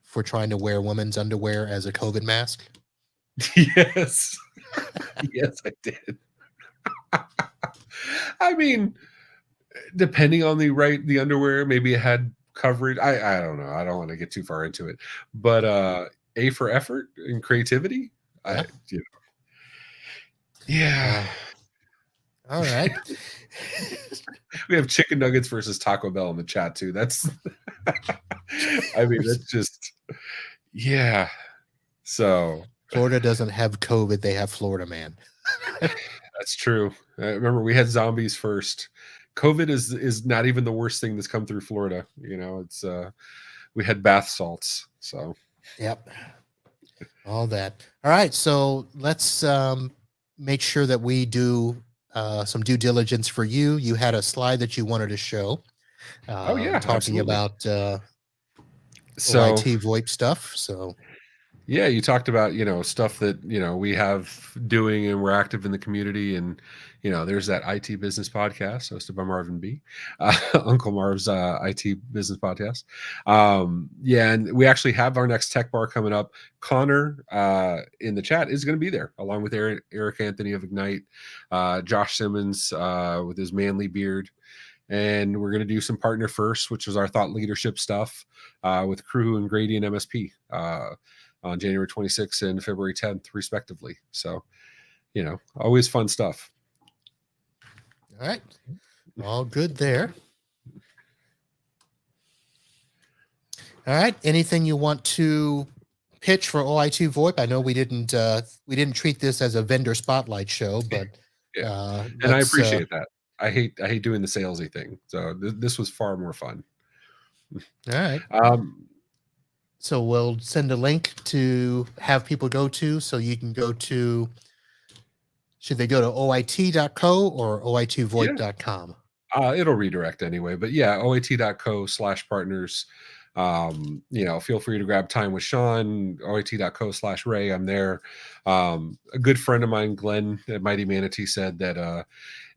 for trying to wear women's underwear as a COVID mask? Yes. Yes, I did. I mean, depending on the underwear, maybe it had coverage. I don't know. I don't want to get too far into it. But A for effort and creativity. Yeah. Yeah. All right. We have chicken nuggets versus Taco Bell in the chat too. That's I mean, that's just yeah. So Florida doesn't have COVID, they have Florida man. that's true. Remember, we had zombies first. COVID is not even the worst thing that's come through Florida. It's we had bath salts. So Yep. All that. All right. So let's make sure that we do some due diligence for you. You had a slide that you wanted to show. oh yeah, Talking absolutely. about So OIT VoIP stuff. So yeah, you talked about, stuff that, we have doing and we're active in the community. And, there's that IT business podcast hosted by Marvin B, Uncle Marv's IT business podcast. Yeah, and we actually have our next tech bar coming up. Connor in the chat is going to be there along with Eric Anthony of Ignite, Josh Simmons with his manly beard. And we're going to do some partner first, which was our thought leadership stuff with Crew and Grady and MSP. On January 26th and February 10th, respectively. So, always fun stuff. all right. All good there. All right. Anything you want to pitch for OIT VoIP? I know we didn't treat this as a vendor spotlight show, but Yeah. And I appreciate that. I hate doing the salesy thing. So this was far more fun. All right. Um, So we'll send a link to have people go to, so you can go to, should they go to oit.co or oitvoip.com? It'll redirect anyway, but yeah, oat.co/partners. Feel free to grab time with Sean, oit.co/Ray. I'm there. A good friend of mine, Glenn at Mighty Manatee, said that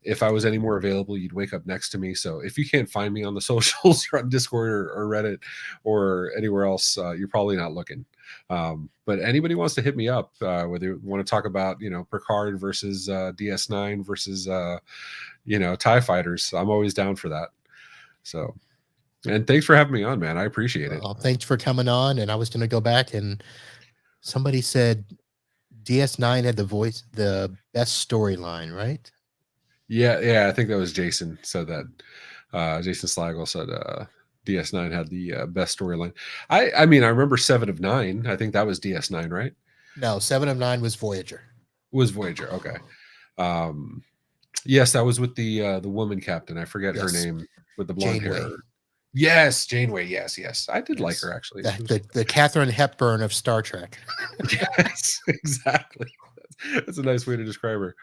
if I was any more available, you'd wake up next to me. So if you can't find me on the socials or on Discord or Reddit or anywhere else, you're probably not looking. But anybody wants to hit me up, whether you want to talk about, Picard versus DS9 versus, TIE fighters, I'm always down for that. So, and thanks for having me on, man. I appreciate it. Well, thanks for coming on. And I was going to go back, and somebody said DS9 had the best storyline, right? Yeah. I think that was Jason said that. Jason Slagle said DS9 had the best storyline. I mean, I remember 7 of 9. I think that was DS9, right? No, 7 of 9 was Voyager. Was Voyager. Okay. Yes, that was with the woman captain. I forget her name, with the blonde hair. Yes, Janeway. Yes. I did like her, actually. The Katharine Hepburn of Star Trek. Yes, exactly. That's a nice way to describe her.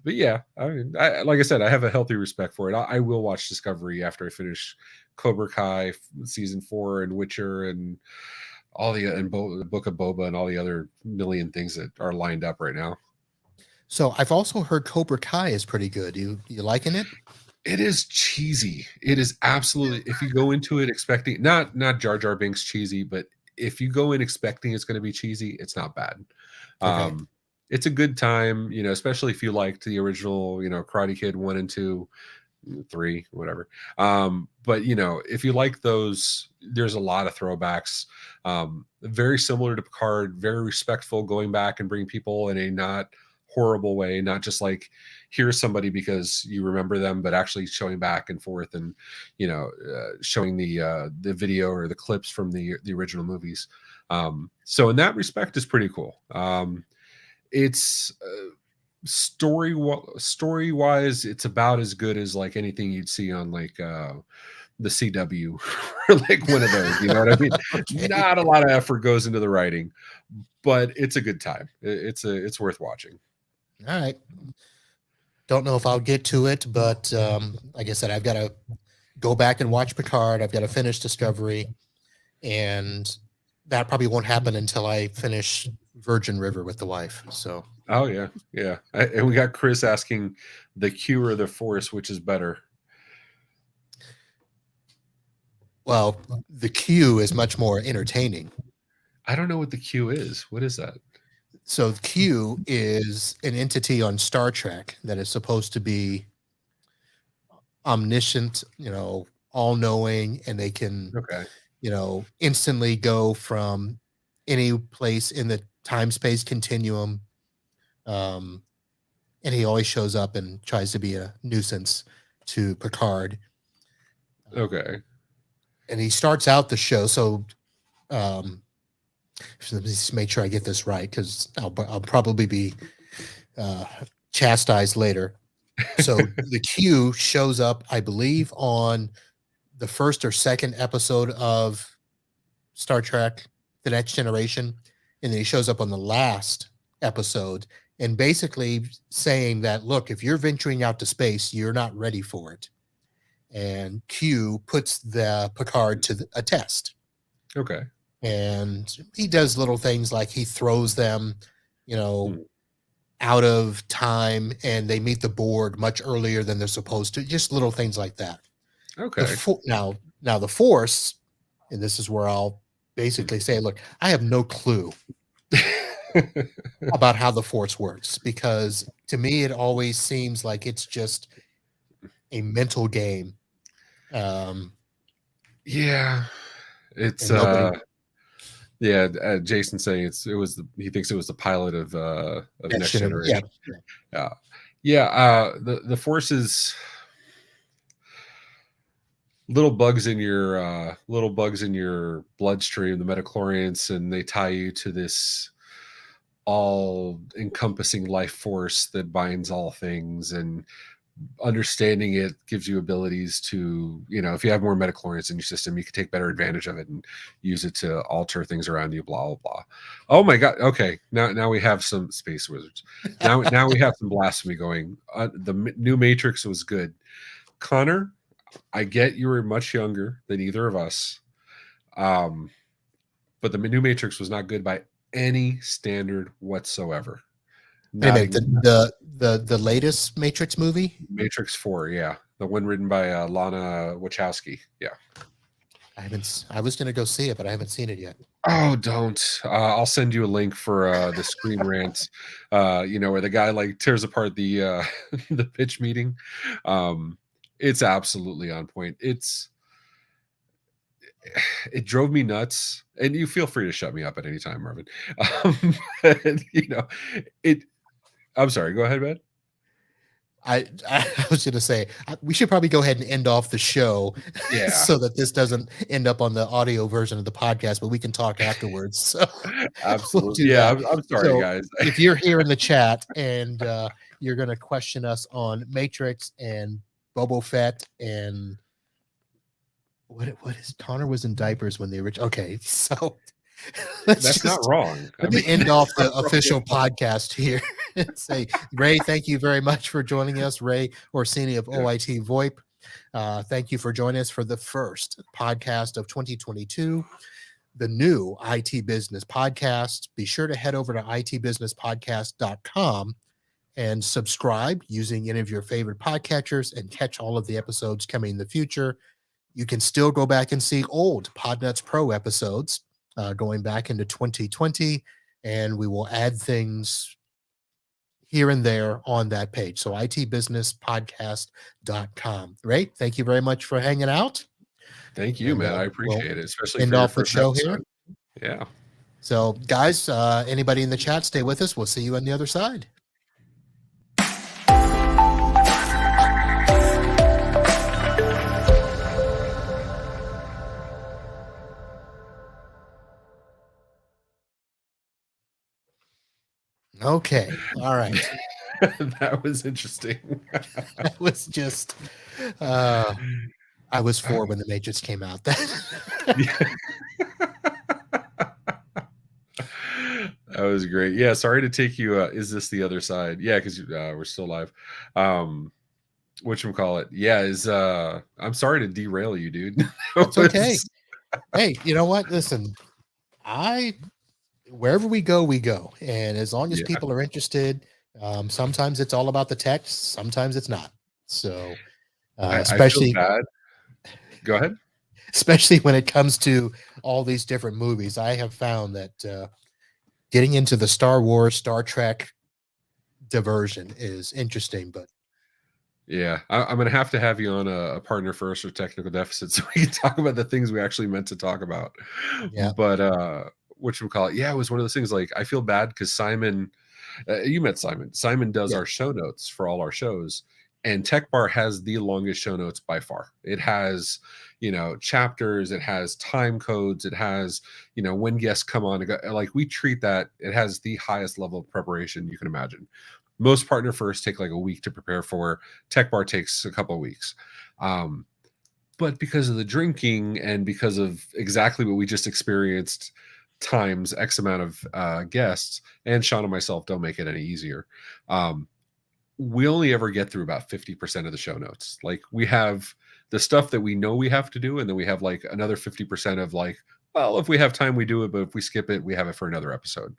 But yeah, I mean, like I said, I have a healthy respect for it. I will watch Discovery after I finish Cobra Kai season 4 and Witcher and all the the Book of Boba and all the other million things that are lined up right now. So I've also heard Cobra Kai is pretty good. You liking it? It is cheesy. It is absolutely. If you go into it expecting not Jar Jar Binks cheesy, but if you go in expecting it's going to be cheesy, it's not bad. Okay. It's a good time, especially if you liked the original, Karate Kid 1 and 2, 3, whatever. But if you like those, there's a lot of throwbacks. Very similar to Picard, very respectful, going back and bring people in a not horrible way, not just like here's somebody because you remember them, but actually showing back and forth and showing the video or the clips from the original movies. So in that respect is pretty cool. It's story wise, it's about as good as like anything you'd see on like the CW or like one of those, you know what I mean? Okay. Not a lot of effort goes into the writing, but it's a good time. It's worth watching. All right. Don't know if I'll get to it, but like I said, I've got to go back and watch Picard. I've got to finish Discovery, and that probably won't happen until I finish Virgin River with the wife. So. Oh yeah. And we got Chris asking the Q or the Force, which is better. Well, the Q is much more entertaining. I don't know what the Q is. What is that? So Q is an entity on Star Trek that is supposed to be omniscient, all-knowing, and they can, instantly go from any place in the time-space continuum. And he always shows up and tries to be a nuisance to Picard. Okay. And he starts out the show. So let me just make sure I get this right, because I'll probably be chastised later. So the Q shows up, I believe, on the first or second episode of Star Trek, The Next Generation. And then he shows up on the last episode and basically saying that, look, if you're venturing out to space, you're not ready for it. And Q puts the Picard to a test. Okay. And he does little things like he throws them, out of time, and they meet the board much earlier than they're supposed to. Just little things like that. Okay. Now the Force, and this is where I'll basically say, look, I have no clue about how the Force works, because to me it always seems like it's just a mental game. Yeah, it's Jason saying he thinks it was the pilot of Next Generation. The Force is little bugs in your bloodstream, the midichlorians, and they tie you to this all-encompassing life force that binds all things, and understanding it gives you abilities to, if you have more midichlorians in your system, you can take better advantage of it and use it to alter things around you, blah blah blah. Oh my god. Okay, now we have some space wizards. Now we have some blasphemy going. The new Matrix was good. Connor, I get you were much younger than either of us, But the new Matrix was not good by any standard whatsoever. Wait a Not minute, even the latest Matrix movie? Matrix 4, yeah. The one written by Lana Wachowski. Yeah. I was gonna go see it, but I haven't seen it yet. Oh, don't. I'll send you a link for the Screen Rant, where the guy like tears apart the the pitch meeting. It's absolutely on point. It drove me nuts, and you feel free to shut me up at any time, Marvin. But, it. I'm sorry. Go ahead, man. I was going to say we should probably go ahead and end off the show Yeah, so that this doesn't end up on the audio version of the podcast, but we can talk afterwards. So we'll absolutely. do Yeah, that. I'm sorry, So guys. if you're here in the chat and you're going to question us on Matrix and Boba Fett and what is Connor was in diapers when they were okay. So That's not wrong. I let me mean, end off the not wrong official at all. podcast here and say, Ray, thank you very much for joining us. Ray Orsini of Yeah. OIT VoIP. Thank you for joining us for the first podcast of 2022, the new IT Business Podcast. Be sure to head over to itbusinesspodcast.com and subscribe using any of your favorite podcatchers and catch all of the episodes coming in the future. You can still go back and see old Podnuts Pro episodes going back into 2020, and we will add things here and there on that page. So itbusinesspodcast.com. Right. Thank you very much for hanging out. Thank you, And man. I we'll appreciate it, especially end for your off the first show here. episode. Yeah. So, guys, anybody in the chat, stay with us. We'll see you on the other side. Okay. All right. That was interesting. That was just I was 4 when the Matrix came out. That was great. Yeah, sorry to take you. Is this the other side? Yeah, because we're still live. Whatchamacallit? Yeah, I'm sorry to derail you, dude. That's okay. Hey, you know what? Listen, wherever we go, we go. And as long as Yeah. people are interested, sometimes it's all about the text, sometimes it's not. So I feel especially bad. Go ahead. especially when it comes to all these different movies, I have found that getting into the Star Wars, Star Trek diversion is interesting, but Yeah, I'm going to have you on a partner first or technical deficit so we can talk about the things we actually meant to talk about. yeah. But whatchamacallit? Yeah, it was one of those things. Like, I feel bad because Simon, you met Simon. Simon does Yeah. our show notes for all our shows, and Tech Bar has the longest show notes by far. It has, chapters. It has time codes. It has, when guests come on. Like, we treat that. It has the highest level of preparation you can imagine. Most partner first take like a week to prepare for. Tech Bar takes a couple of weeks. But because of the drinking and because of exactly what we just experienced times X amount of guests, and Sean and myself don't make it any easier. We only ever get through about 50% of the show notes. Like, we have the stuff that we know we have to do, and then we have like another 50% of like, well, if we have time, we do it, but if we skip it, we have it for another episode.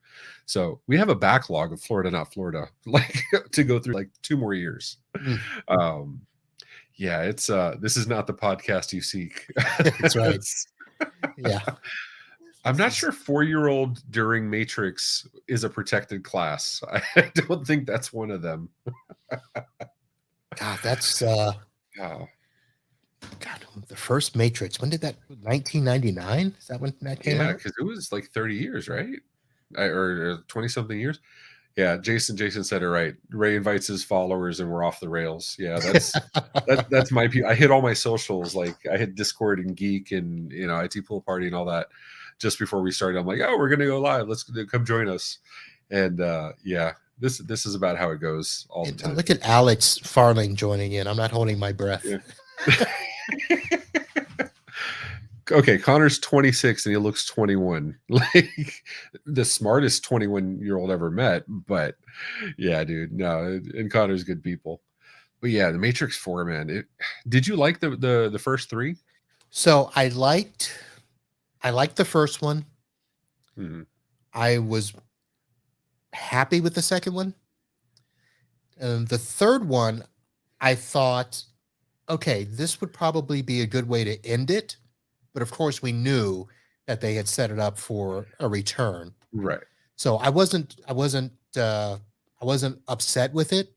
So we have a backlog of Florida, not Florida, like to go through like 2 more years. Yeah, it's this is not the podcast you seek. That's right. Yeah. I'm not sure 4-year-old during Matrix is a protected class. I don't think that's one of them. God, that's Oh. God, the first Matrix. When did that? 1999? Is that when that came Yeah, out? because it was like 30 years, right? Or 20 something years. Yeah, Jason said it right. Ray invites his followers and we're off the rails. Yeah, that's my I hit all my socials. Like, I hit Discord and Geek and IT Pool Party and all that just before we started. I'm like, oh, we're gonna go live. Let's come join us. And yeah, this is about how it goes all the time. Look at Alex Farling joining in. I'm not holding my breath. Yeah. Okay, Connor's 26 and he looks 21. Like, the smartest 21-year-old ever met. But yeah, dude, no, and Connor's good people. But yeah, the Matrix 4, man. Did you like the first 3? So I liked I liked the first one. Mhm. I was happy with the second one. And the third one, I thought, okay, this would probably be a good way to end it. But of course, we knew that they had set it up for a return. Right. So I wasn't upset with it,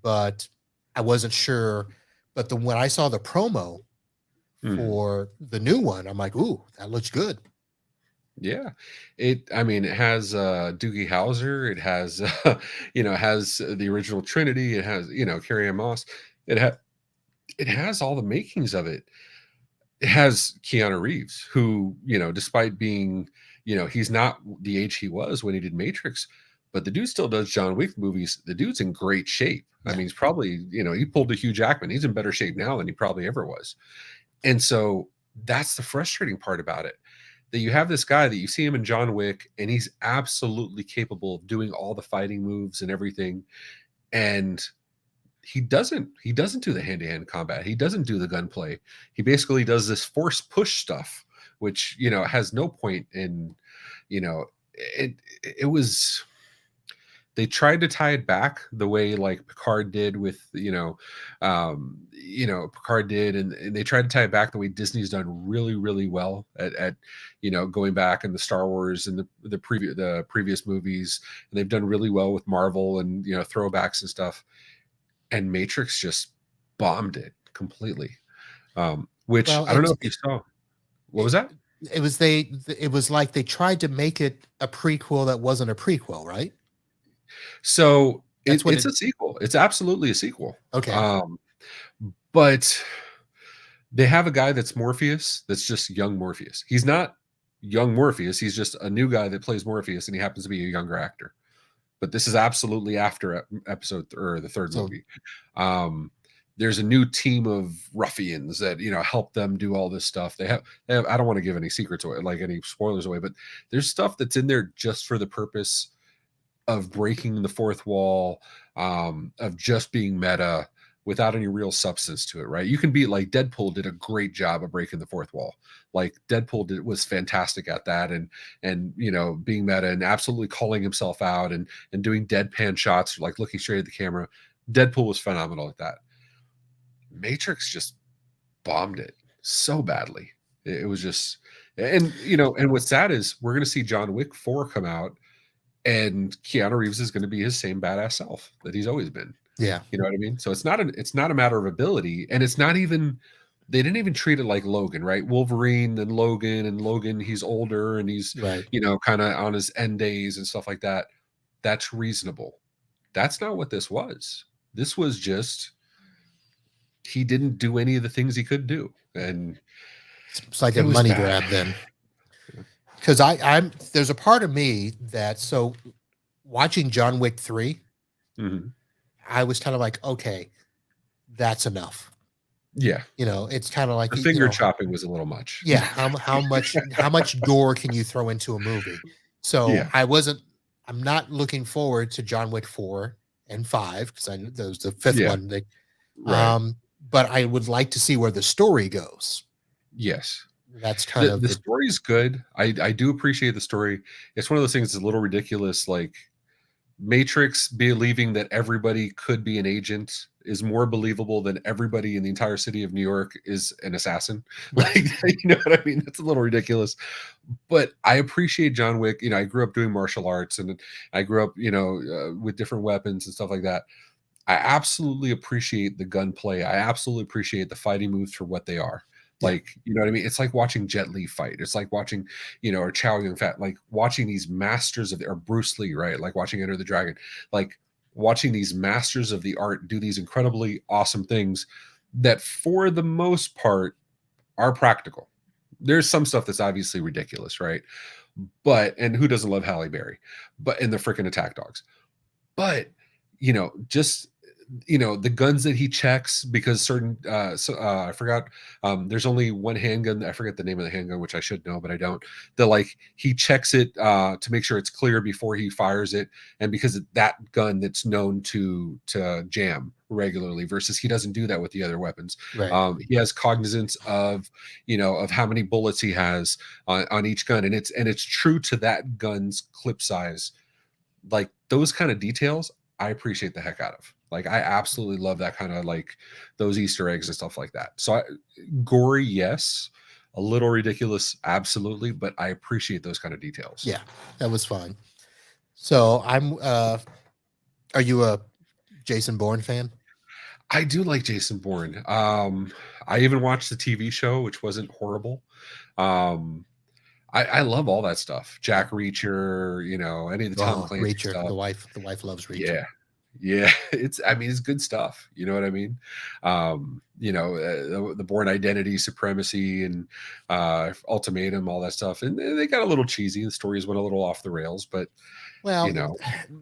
but I wasn't sure. But when I saw the promo Mhm. for the new one, I'm like, ooh, that looks good. Yeah. I mean, it has Doogie Howser, it has it has the original Trinity, it has, Carrie Ann Moss. It ha it has all the makings of it. It has Keanu Reeves, who, despite being, he's not the age he was when he did Matrix, but the dude still does John Wick movies. The dude's in great shape. I Yeah. mean, he's probably, he pulled a Hugh Jackman. He's in better shape now than he probably ever was. And so that's the frustrating part about it. That you have this guy that you see him in John Wick, and he's absolutely capable of doing all the fighting moves and everything. And he doesn't do the hand-to-hand combat. He doesn't do the gunplay. He basically does this force push stuff, which has no point in, it it was they tried to tie it back the way like Picard did with Picard did, and they tried to tie it back the way Disney's done really really well at going back in the Star Wars and the previous movies, and they've done really well with Marvel and throwbacks and stuff. And Matrix just bombed it completely. Which Well, I don't know if you saw. What was it, that? it was like they tried to make it a prequel that wasn't a prequel, right? So That's what it's it. a sequel. It's absolutely a sequel. Okay. But they have a guy that's Morpheus, that's just young Morpheus. He's not young Morpheus. He's just a new guy that plays Morpheus, and he happens to be a younger actor. But this is absolutely after episode or the third So movie. Um, there's a new team of ruffians that help them do all this stuff. They have. I don't want to give any secrets away, like any spoilers away, but there's stuff that's in there just for the purpose of breaking the fourth wall, of just being meta without any real substance to it, right? You can be like Deadpool did a great job of breaking the fourth wall. Like Deadpool was fantastic at that, and being meta and absolutely calling himself out and doing deadpan shots, like looking straight at the camera. Deadpool was phenomenal at that. Matrix just bombed it so badly. It was just, and what's sad is we're going to see John Wick 4 come out, and Keanu Reeves is going to be his same badass self that he's always been. yeah, You know what I mean? So it's not a matter of ability, and it's not even they didn't even treat it like Logan, right? Wolverine and Logan, he's older and he's right. kind of on his end days and stuff like that. That's reasonable. That's not what this was. This was just he didn't do any of the things he could do, and It's like it a was money bad. grab then, because I'm there's a part of me that so watching John Wick 3, Mhm. I was kind of like, okay, that's enough. Yeah, It's kind of like the finger chopping was a little much. yeah, how much gore can you throw into a movie? So Yeah, I'm not looking forward to John Wick 4 and 5 because I know those the fifth yeah, one. right. But I would like to see where the story goes. Yes. That's kind The of the the story's good. I do appreciate the story. It's one of those things that's a little ridiculous, like Matrix believing that everybody could be an agent is more believable than everybody in the entire city of New York is an assassin. Like, right. you know what I mean? It's a little ridiculous. But I appreciate John Wick. I grew up doing martial arts, and I grew up, with different weapons and stuff like that. I absolutely appreciate the gunplay. I absolutely appreciate the fighting moves for what they are. Yeah, Like, you know what I mean? It's like watching Jet Li fight. It's like watching, or Chow Yun Fat, like watching these masters or Bruce Lee, right? Like watching Enter the Dragon, like watching these masters of the art do these incredibly awesome things that, for the most part, are practical. There's some stuff that's obviously ridiculous, right? And who doesn't love Halle Berry? But and the freaking attack dogs. But just the guns that he checks, because certain I forgot, there's only one handgun. I forget the name of the handgun, which I should know, but I don't. That, like, he checks it to make sure it's clear before he fires it, and because that gun that's known to jam regularly, versus he doesn't do that with the other weapons. Right. He has cognizance of of how many bullets he has on each gun, and it's true to that gun's clip size. Like, those kind of details, I appreciate the heck out of. Like, I absolutely love that kind of, like, those Easter eggs and stuff like that. So gory, yes. A little ridiculous, absolutely, but I appreciate those kind of details. Yeah, that was fun. So are you a Jason Bourne fan? I do like Jason Bourne. I even watched the TV show, which wasn't horrible. Um, I love all that stuff. Yeah. Jack Reacher, any of the Tom Oh, Clancy Reacher. stuff. The wife loves Reacher. Yeah. Yeah, I mean, it's good stuff. You know what I mean? The Born Identity, Supremacy, and Ultimatum, all that stuff. And they got a little cheesy. The stories went a little off the rails, but Well, you know,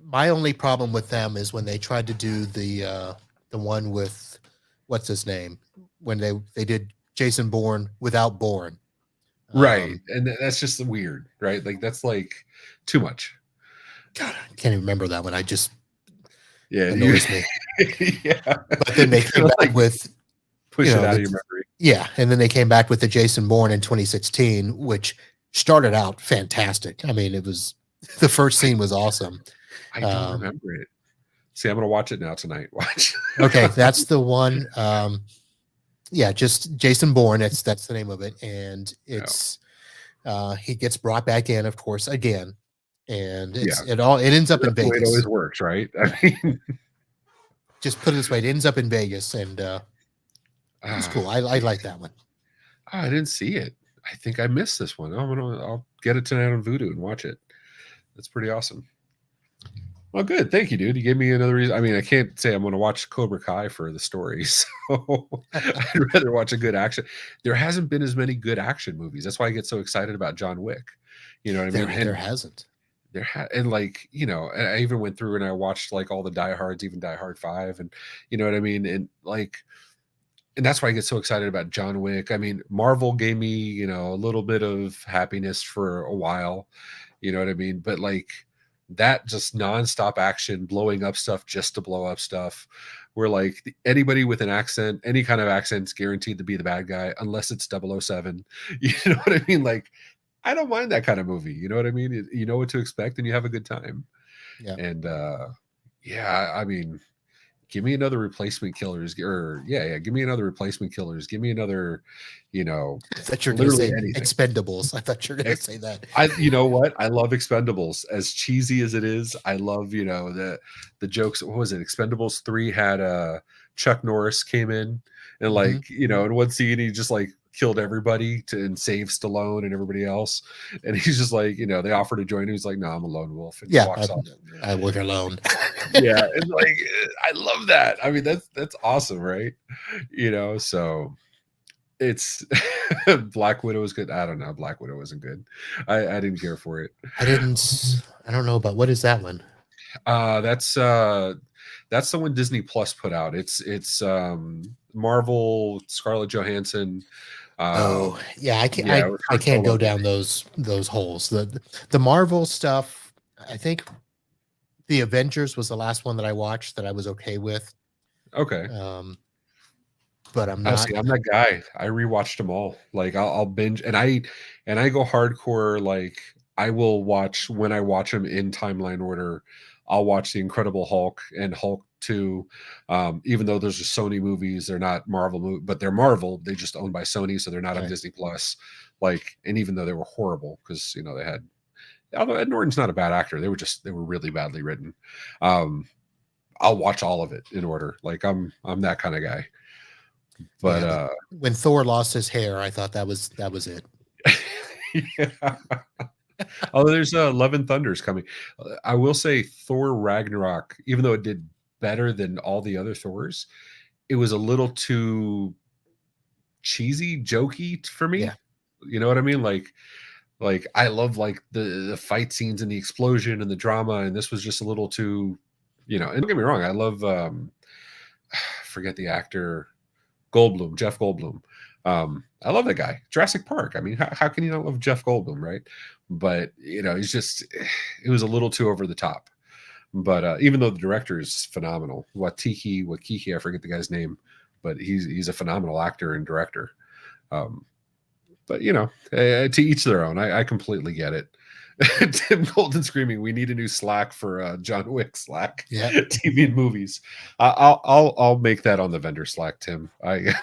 my only problem with them is when they tried to do the one with what's his name, when they did Jason Bourne without Bourne. right. And that's just weird, right? Like, that's like too much. God, I can't even remember that one. I just Yeah. annoys me. Yeah. But then they came back Like, with push it out of the, your memory. yeah, and then they came back with the Jason Bourne in 2016, which started out fantastic. I mean, it was the first scene was awesome. I don't remember it. See, I'm gonna watch it now tonight. Watch. Okay, that's the one. Yeah, just Jason Bourne. That's the name of it, and it's he gets brought back in, of course, again, and it ends up in That's the way it Vegas. always works, right? I mean, just put it this way, it ends up in Vegas, and it's cool. I like that one. I didn't see it. I think I missed this one. I'll get it tonight on Vudu and watch it. That's pretty awesome. Well, good. Thank you, dude. You gave me another reason. I mean, I can't say I'm going to watch Cobra Kai for the story. So I'd rather watch a good action. There hasn't been as many good action movies. That's why I get so excited about John Wick. You know what I mean? There hasn't. And like, and I even went through and I watched like all the Die Hards, even Die Hard 5, and you know what I mean? And like, and that's why I get so excited about John Wick. I mean, Marvel gave me, a little bit of happiness for a while, you know what I mean? But like, that just nonstop action, blowing up stuff just to blow up stuff, where like anybody with an accent, any kind of accent's guaranteed to be the bad guy, unless it's 007. You know what I mean? Like, I don't mind that kind of movie. You know what I mean? You know what to expect and you have a good time. Yeah. And yeah, I mean, give me another Replacement Killers, or give me another Replacement Killers. Give me another, I thought you were going to say anything. Expendables. I thought you were going to say that. You know what? I love Expendables. As cheesy as it is, I love, the jokes. What was it? Expendables 3 had Chuck Norris came in and like, in one scene he just like killed everybody and saved Stallone and everybody else. And he's just like, they offer to join him. He's like, no, I'm a lone wolf. And walks off. I work alone. Yeah. And like, I love that. I mean, that's awesome, right? So it's Black Widow is good. I don't know. Black Widow wasn't good. I didn't care for it. I don't know about what is that one? That's the one Disney Plus put out. It's Marvel, Scarlett Johansson. I can't go down those holes. The Marvel stuff, I think the Avengers was the last one that I watched that I was okay with. Okay. But I'm not. I'm that guy. I rewatched them all. Like I'll binge, and I go hardcore. Like I will watch when I watch them in timeline order. I'll watch the Incredible Hulk and Hulk 2. Even though those are Sony movies, they're not Marvel movies, but they're Marvel. They just owned by Sony, so they're not on Disney Plus. Like, and even though they were horrible, because they had, although Ed Norton's not a bad actor, they were really badly written. I'll watch all of it in order. Like I'm that kind of guy. But when Thor lost his hair, I thought that was it. Yeah. Although there's Love and Thunder's coming. I will say Thor Ragnarok, even though it did better than all the other Thors, it was a little too cheesy, jokey for me. Yeah. You know what I mean? Like I love like the fight scenes and the explosion and the drama, and this was just a little too, and don't get me wrong, I love forget the actor, Goldblum, Jeff Goldblum. I love that guy. Jurassic Park. I mean, how can you not love Jeff Goldblum, right? But he's just, it was a little too over the top. But even though the director is phenomenal, Wakiki, I forget the guy's name, but he's a phenomenal actor and director. Um, but to each their own. I completely get it. Tim Golden screaming, "We need a new Slack for John Wick Slack, Yeah. TV and movies." I'll make that on the vendor Slack, Tim. I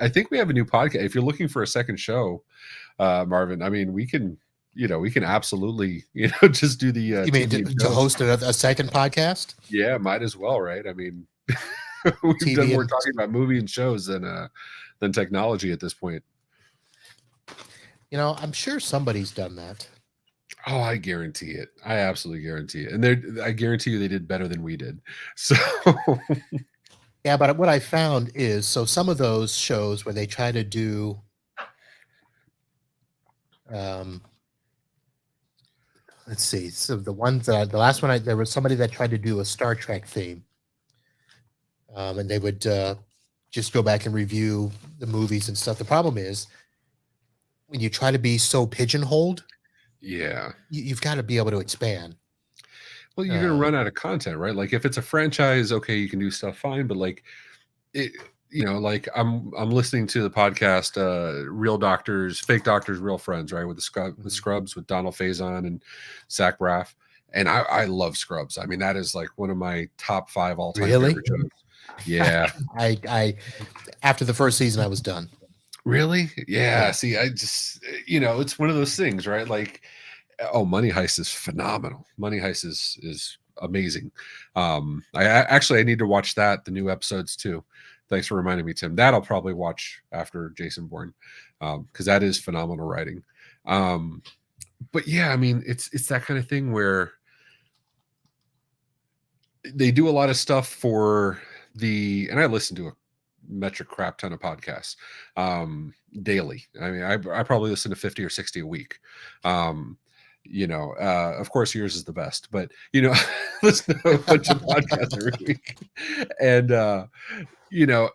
think we have a new podcast. If you're looking for a second show, Marvin, I mean, we can absolutely just do the You mean TV to host a second podcast? Yeah, might as well, right? I mean, we've TV done more and- talking about movie and shows than technology at this point. I'm sure somebody's done that. Oh, I guarantee it. I absolutely guarantee it. And I guarantee you they did better than we did. So Yeah, but what I found is, so some of those shows where they try to do let's see. So the last one, there was somebody that tried to do a Star Trek theme. And they would just go back and review the movies and stuff. The problem is when you try to be so pigeonholed, yeah, you've got to be able to expand. Well, you're going to run out of content, right? Like if it's a franchise, okay, you can do stuff fine, but like it, like I'm listening to the podcast, Real Doctors, Fake Doctors, Real Friends, right? With Scrubs, with Donald Faison and Zach Braff. And I love Scrubs. I mean, that is like one of my top 5 all-time favorite shows. Yeah. I after the first season, I was done. Really? Yeah. See, I just, it's one of those things, right? Like, Money Heist is phenomenal. Money Heist is amazing. I need to watch the new episodes too. Thanks for reminding me, Tim. That I'll probably watch after Jason Bourne, because that is phenomenal writing. But yeah, I mean, it's that kind of thing where they do a lot of stuff for and I listen to a metric crap ton of podcasts daily. I mean, I probably listen to 50 or 60 a week. Of course yours is the best, but listen to a bunch of podcasts every week. And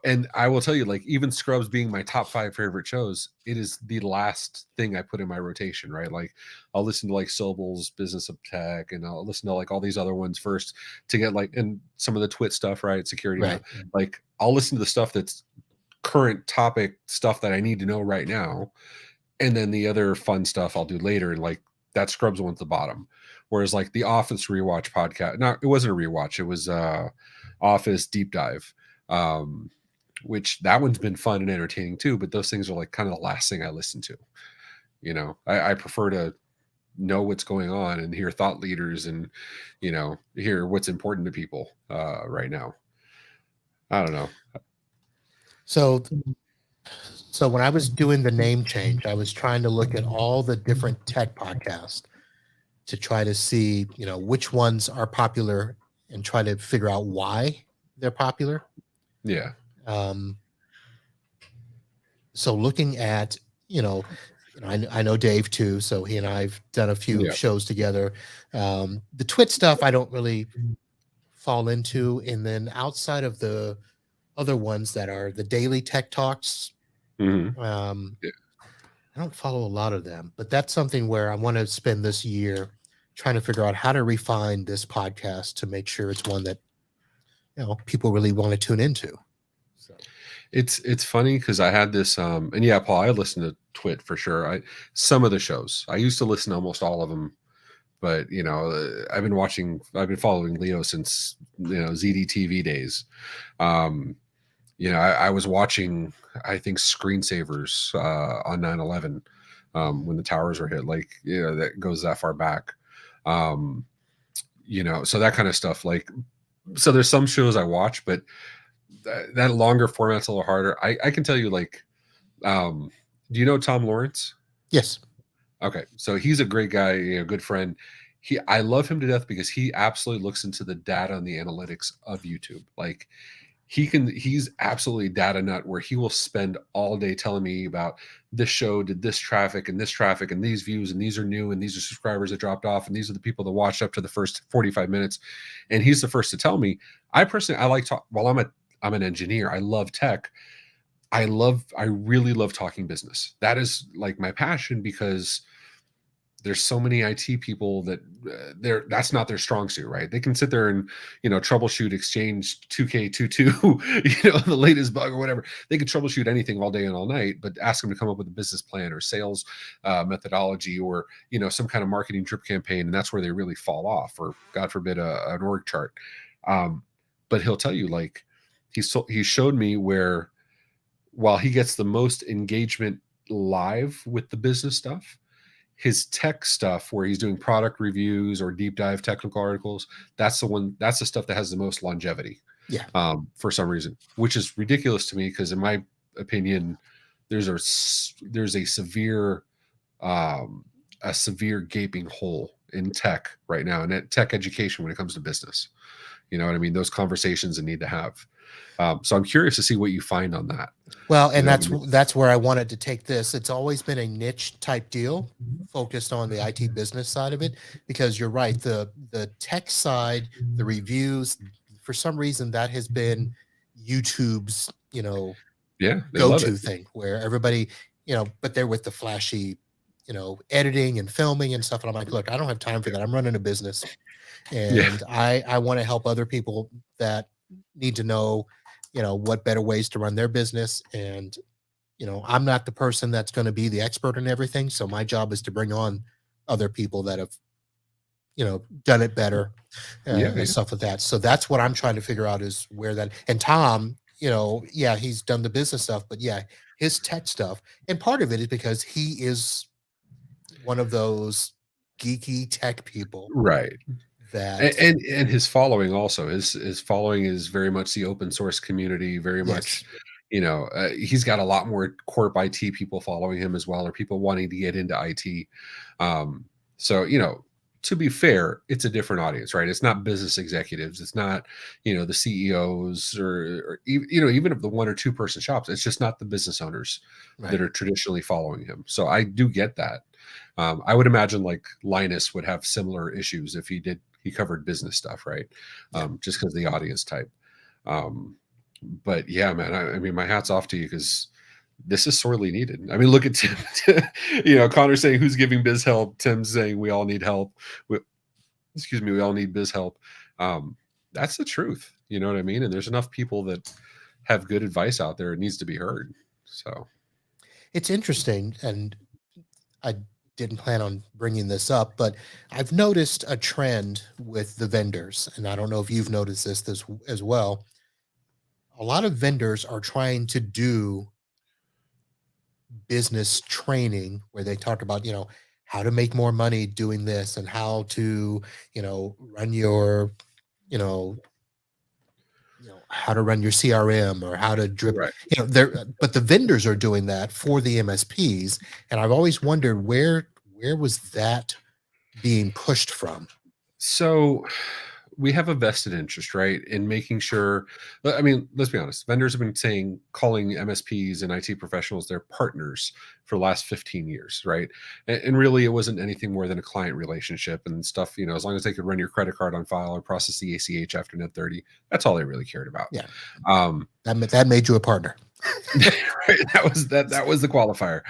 and I will tell you, like, even Scrubs being my top 5 favorite shows, it is the last thing I put in my rotation, right? Like I'll listen to like Sobel's Business of Tech, and I'll listen to like all these other ones first to get like, and some of the twit stuff, right? Security, right. Like I'll listen to the stuff that's current topic stuff that I need to know right now. And then the other fun stuff I'll do later. And like that Scrubs one's the bottom. Whereas like the Office rewatch podcast, it wasn't a rewatch. It was Office Deep Dive. Which that one's been fun and entertaining too, but those things are like kind of the last thing I listen to. I prefer to know what's going on and hear thought leaders and hear what's important to people right now. I don't know. So when I was doing the name change, I was trying to look at all the different tech podcasts to try to see which ones are popular and try to figure out why they're popular. Yeah. So looking at, I know Dave too, so he and I've done a few shows together. The twit stuff I don't really fall into, and then outside of the other ones that are the daily tech talks, I don't follow a lot of them, but that's something where I want to spend this year trying to figure out how to refine this podcast to make sure it's one that people really want to tune into. So it's funny because I had this and yeah, Paul, I listened to Twit for sure. Some of the shows I used to listen to almost all of them, but I've been following Leo since ZDTV days. I was watching, I think, Screensavers on 9/11 when the towers were hit. Like, that goes that far back. So that kind of stuff. Like, so there's some shows I watch, but that longer format's a little harder. I can tell you, like, do you know Tom Lawrence? Yes. Okay, so he's a great guy, good friend. I love him to death because he absolutely looks into the data and the analytics of YouTube. Like, he's absolutely data nut where he will spend all day telling me about this show did this traffic and these views and these are new and these are subscribers that dropped off and these are the people that watched up to the first 45 minutes. And he's the first to tell me. I personally, I like talk while I'm an engineer, I love tech. I really love talking business. That is like my passion because there's so many IT people that that's not their strong suit, right? They can sit there and troubleshoot Exchange 2K22, the latest bug or whatever. They can troubleshoot anything all day and all night, but ask them to come up with a business plan or sales methodology or some kind of marketing drip campaign, and that's where they really fall off, or God forbid an org chart. Um, but he'll tell you like he showed me where while he gets the most engagement live with the business stuff, his tech stuff where he's doing product reviews or deep dive technical articles, that's the stuff that has the most longevity. Yeah. For some reason, which is ridiculous to me because in my opinion, there's a severe a severe gaping hole in tech right now, and tech education when it comes to business. You know what I mean? Those conversations that need to have. So I'm curious to see what you find on that. Well, and that's where I wanted to take this. It's always been a niche type deal, focused on the IT business side of it, because you're right. The tech side, the reviews, for some reason, that has been YouTube's go-to thing, where everybody but they're with the flashy editing and filming and stuff. And I'm like, look, I don't have time for that. I'm running a business, and I want to help other people that need to know what better ways to run their business. And I'm not the person that's going to be the expert in everything, so my job is to bring on other people that have done it better, and stuff like that. So that's what I'm trying to figure out, is where that. And Tom, he's done the business stuff, but his tech stuff, and part of it is because he is one of those geeky tech people, right? That and his following also, his following is very much the open source community, very much. He's got a lot more corp IT people following him as well, or people wanting to get into IT. So to be fair, it's a different audience, right? It's not business executives, it's not the CEOs, or even of the 1 or 2 person shops. It's just not the business owners that are traditionally following him. So I do get that. I would imagine like Linus would have similar issues if he covered business stuff, right? Just because the audience type. But yeah, man, I mean, my hat's off to you, because this is sorely needed. I mean, look at Tim, Connor saying who's giving biz help. Tim's saying we all need help. We all need biz help. That's the truth. You know what I mean? And there's enough people that have good advice out there. It needs to be heard. So it's interesting. And I didn't plan on bringing this up, but I've noticed a trend with the vendors, and I don't know if you've noticed this as well. A lot of vendors are trying to do business training where they talk about, how to make more money doing this, and how to, run your, how to run your CRM, or how to drip, right. But the vendors are doing that for the MSPs. And I've always wondered where was that being pushed from? So we have a vested interest, right, in making sure. I mean, let's be honest. Vendors have been calling MSPs and IT professionals their partners for the last 15 years, right? And really, it wasn't anything more than a client relationship and stuff. As long as they could run your credit card on file or process the ACH after net 30, that's all they really cared about. Yeah, that made you a partner. Right? That was the qualifier.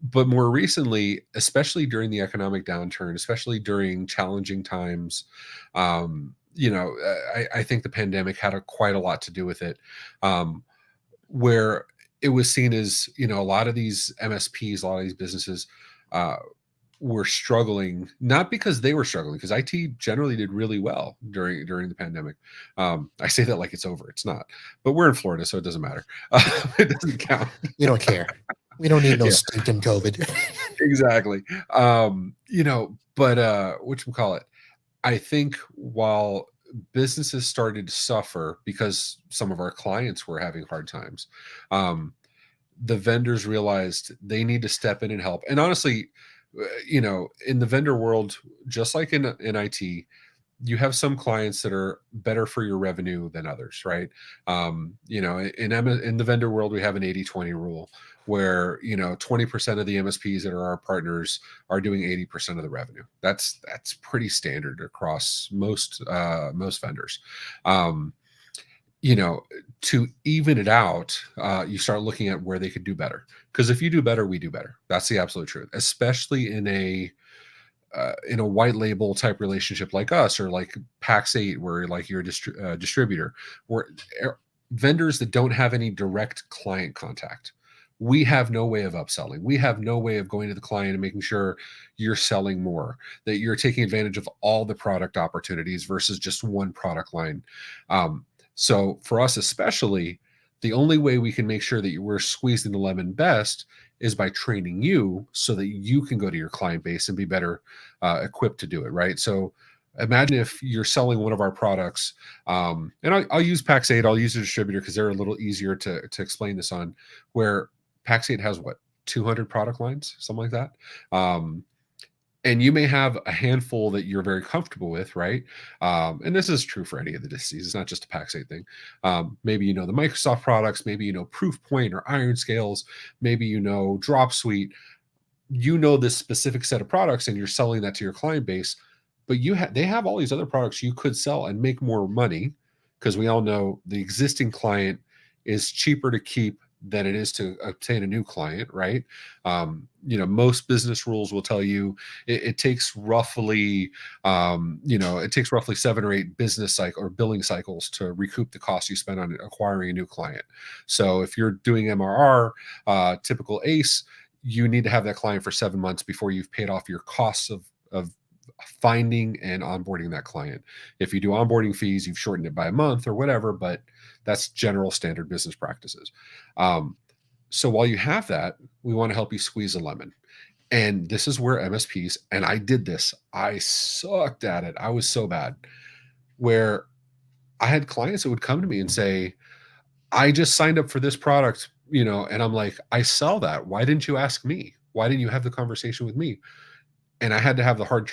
But more recently, especially during the economic downturn, especially during challenging times, I think the pandemic had quite a lot to do with it, where it was seen as, a lot of these MSPs, a lot of these businesses were struggling, not because they were struggling, because IT generally did really well during the pandemic. I say that like it's over. It's not. But we're in Florida, so it doesn't matter. It doesn't count. We don't care. We don't need no stinking COVID. Exactly. But whatchamacallit, I think while businesses started to suffer because some of our clients were having hard times, the vendors realized they need to step in and help. And honestly, in the vendor world, just like in IT, you have some clients that are better for your revenue than others, right? In the vendor world, we have an 80-20 rule where 20% of the MSPs that are our partners are doing 80% of the revenue. That's pretty standard across most vendors. Um, you know, to even it out, you start looking at where they could do better. Because if you do better, we do better. That's the absolute truth, especially in a white label type relationship like us, or like Pax8, where like you're a distributor, where vendors that don't have any direct client contact, we have no way of upselling. We have no way of going to the client and making sure you're selling more, that you're taking advantage of all the product opportunities versus just one product line. So for us, especially, the only way we can make sure that we're squeezing the lemon best is by training you so that you can go to your client base and be better equipped to do it, right? So imagine if you're selling one of our products, and I'll use Pax8, I'll use a distributor because they're a little easier to explain this on, where Pax8 has what, 200 product lines, something like that. And you may have a handful that you're very comfortable with, right? And this is true for any of the diseases, it's not just a Pax8 thing. Maybe the Microsoft products, maybe Proofpoint or Iron Scales, maybe Dropsuite. This specific set of products, and you're selling that to your client base, but they have all these other products you could sell and make more money, because we all know the existing client is cheaper to keep than it is to obtain a new client, right? Most business rules will tell you it takes roughly, it takes roughly 7 or 8 business cycle or billing cycles to recoup the cost you spend on acquiring a new client. So if you're doing MRR, typical ACE, you need to have that client for 7 months before you've paid off your costs of finding and onboarding that client. If you do onboarding fees, you've shortened it by a month or whatever, but that's general standard business practices. So while you have that, we want to help you squeeze a lemon. And this is where MSPs, and I did this, I sucked at it. I was so bad, where I had clients that would come to me and say, I just signed up for this product, and I'm like, I sell that. Why didn't you ask me? Why didn't you have the conversation with me? And I had to realize the hard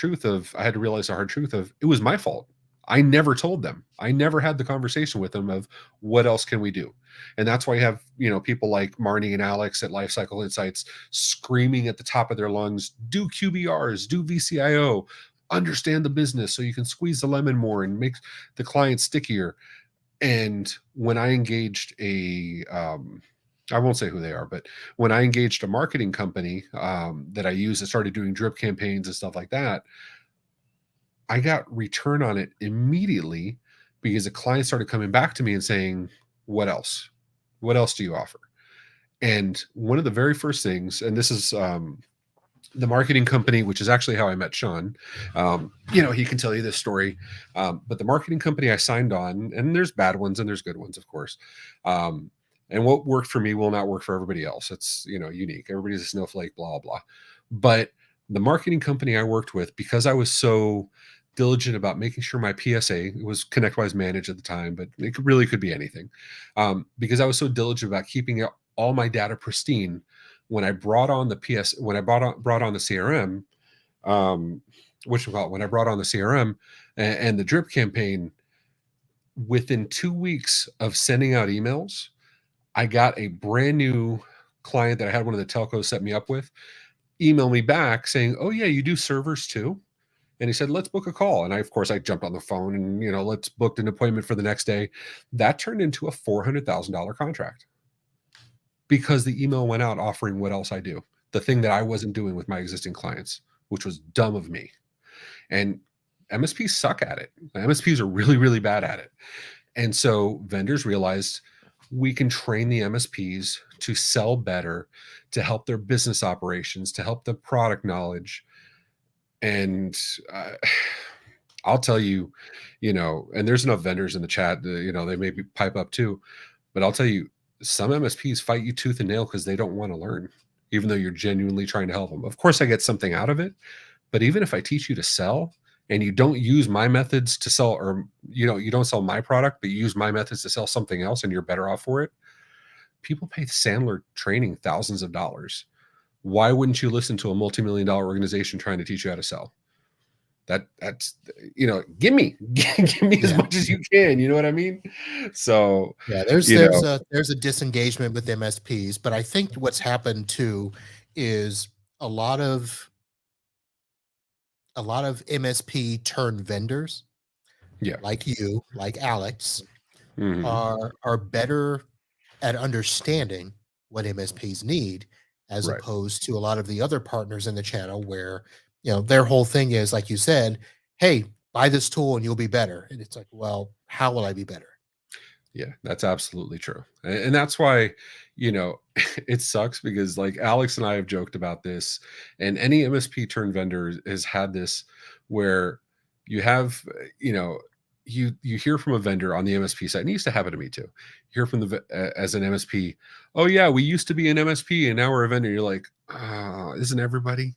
truth of, it was my fault. I never told them. I never had the conversation with them of what else can we do? And that's why you have, people like Marnie and Alex at Lifecycle Insights screaming at the top of their lungs, do QBRs, do VCIO, understand the business so you can squeeze the lemon more and make the client stickier. And when I engaged I won't say who they are, but when I engaged a marketing company that I use that started doing drip campaigns and stuff like that, I got return on it immediately, because the client started coming back to me and saying, what else? What else do you offer? And one of the very first things, and this is the marketing company, which is actually how I met Sean. He can tell you this story. But the marketing company I signed on, and there's bad ones and there's good ones, of course. And what worked for me will not work for everybody else. It's, unique. Everybody's a snowflake, blah, blah. But the marketing company I worked with, because I was so diligent about making sure my PSA, it was ConnectWise Managed at the time, but it really could be anything. Because I was so diligent about keeping all my data pristine, when I brought on the brought on the CRM, when I brought on the CRM and the drip campaign, within 2 weeks of sending out emails, I got a brand new client that I had one of the telcos set me up with email me back saying, "Oh yeah, you do servers too?" And he said, "Let's book a call." And I jumped on the phone and let's booked an appointment for the next day. That turned into a $400,000 contract, because the email went out offering what else I do, the thing that I wasn't doing with my existing clients, which was dumb of me. And MSPs suck at it. MSPs are really, really bad at it. And so vendors realized, we can train the MSPs to sell better, to help their business operations, to help the product knowledge. And I'll tell you, and there's enough vendors in the chat, they maybe pipe up too, but I'll tell you, some MSPs fight you tooth and nail because they don't want to learn, even though you're genuinely trying to help them. Of course, I get something out of it, but even if I teach you to sell and you don't use my methods to sell, or you don't sell my product, but you use my methods to sell something else and you're better off for it, people pay Sandler training thousands of dollars. Why wouldn't you listen to a multi-million-dollar organization trying to teach you how to sell? that's give me give me as Yeah. much as you can, you know what I mean? So, Yeah, there's you know, there's a disengagement with MSPs, but I think what's happened too is a lot of MSP turned vendors yeah. like you, like Alex, Hmm. are better at understanding what MSPs need as Right. opposed to a lot of the other partners in the channel where, their whole thing is like you said, "Hey, buy this tool and you'll be better." And it's like, "Well, how will I be better?" Yeah, that's absolutely true. And that's why, it sucks because like Alex and I have joked about this, and any MSP turn vendor has had this where you have, you hear from a vendor on the MSP side, and it used to happen to me too. You hear from as an MSP, oh yeah, we used to be an MSP and now we're a vendor. You're like, oh, isn't everybody?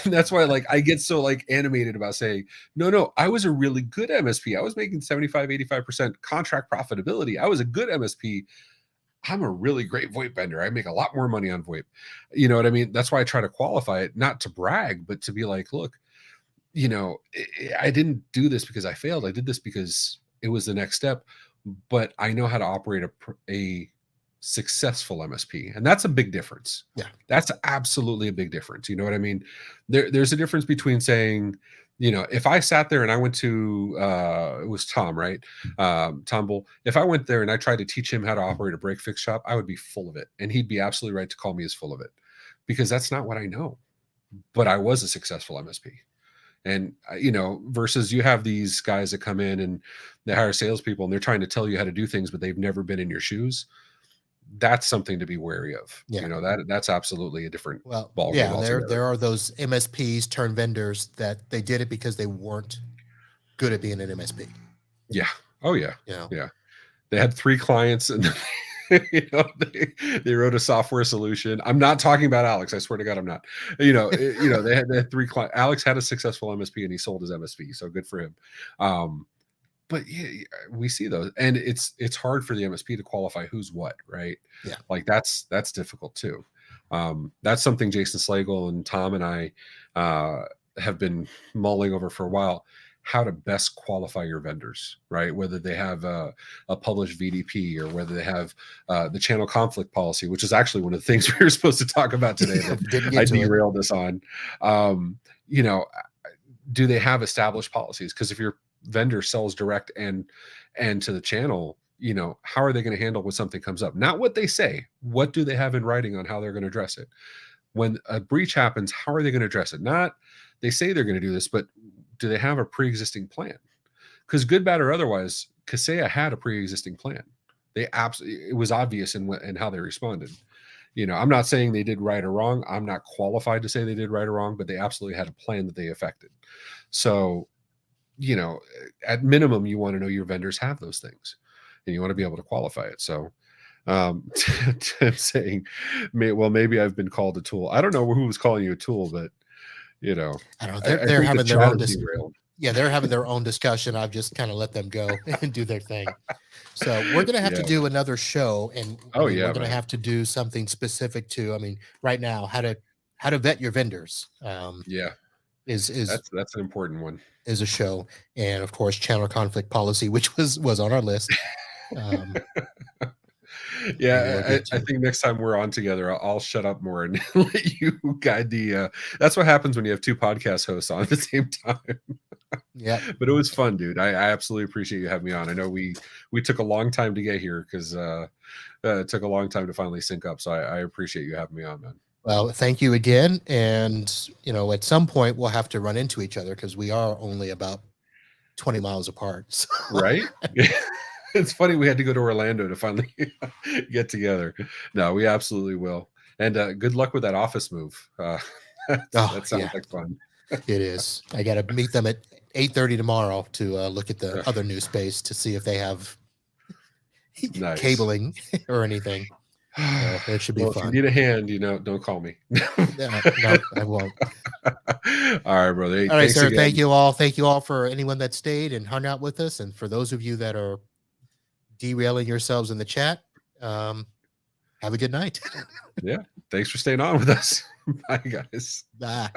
And that's why like I get so like animated about saying, no, no, I was a really good MSP. I was making 75, 85% contract profitability. I was a good MSP. I'm a really great VoIP vendor. I make a lot more money on VoIP. You know what I mean? That's why I try to qualify it, not to brag, but to be like, look, I didn't do this because I failed. I did this because it was the next step. But I know how to operate a successful MSP, and that's a big difference. Yeah. That's absolutely a big difference. You know what I mean? There's a difference between saying, if I sat there and I went to it was Tom, right? Tom Bull. If I went there and I tried to teach him how to operate a break fix shop, I would be full of it, and he'd be absolutely right to call me as full of it because that's not what I know. But I was a successful MSP. And versus you have these guys that come in and they hire salespeople and they're trying to tell you how to do things, but they've never been in your shoes. That's something to be wary of. Yeah. That's absolutely a different Well, ballgame yeah, and there altogether. are those MSPs turn vendors that they did it because they weren't good at being an MSP. Yeah. Oh yeah. You know, Yeah. They had 3 clients and they wrote a software solution. I'm not talking about Alex. I swear to God, I'm not. They had 3 clients. Alex had a successful MSP and he sold his MSP. So good for him. But yeah, we see those, and it's hard for the MSP to qualify who's what, right? yeah, Like that's difficult too. That's something Jason Slagle and Tom and I have been mulling over for a while. How to best qualify your vendors, right? Whether they have a published VDP or whether they have the channel conflict policy, which is actually one of the things we were supposed to talk about today that didn't I get to it. derailed us on. You know, do they have established policies? Because if your vendor sells direct and to the channel, how are they going to handle when something comes up? Not what they say. What do they have in writing on how they're going to address it? When a breach happens, how are they going to address it? Not they say they're going to do this, but do they have a pre-existing plan? Because good, bad, or otherwise, Kaseya had a pre-existing plan. They absolutely, it was obvious in how they responded. I'm not saying they did right or wrong. I'm not qualified to say they did right or wrong, but they absolutely had a plan that they affected. So, at minimum, you want to know your vendors have those things and you want to be able to qualify it. So, I'm saying, well, maybe I've been called a tool. I don't know who was calling you a tool, but, I don't know. I They're think the having their chat own is derailed. yeah, they're having their own discussion. I've just kind of let them go and do their thing. So we're gonna have to Yeah. do another show, and I Oh, mean, we're yeah, gonna man. have to do something specific to. I mean, right now, how to vet your vendors Yeah. is is That's an important one. is a show, and of course, channel conflict policy, which was on our list. Um, maybe we'll Yeah, get I to. think next time we're on together, I'll shut up more and let you guide that's what happens when you have 2 podcast hosts on at the same time. Yep. But it was fun, dude. I absolutely appreciate you having me on. I know we took a long time to get here because it took a long time to finally sync up. So I appreciate you having me on, man. Well, thank you again, and at some point we'll have to run into each other because we are only about 20 miles apart. So, Right? It's funny we had to go to Orlando to finally get together. No, we absolutely will. And good luck with that office move. oh That sounds yeah, like fun. it is. I got to meet them at 8:30 tomorrow to look at the Ugh, other new space to see if they have nice. cabling or anything. So it should be Well, if you fun. need a hand, don't call me. No, no, I won't. All right, brother. Hey, All right, thanks sir. Thank again. you all. Thank you all for anyone that stayed and hung out with us, and for those of you that are derailing yourselves in the chat. Um, have a good night. Yeah. Thanks for staying on with us. Bye, guys. Bye.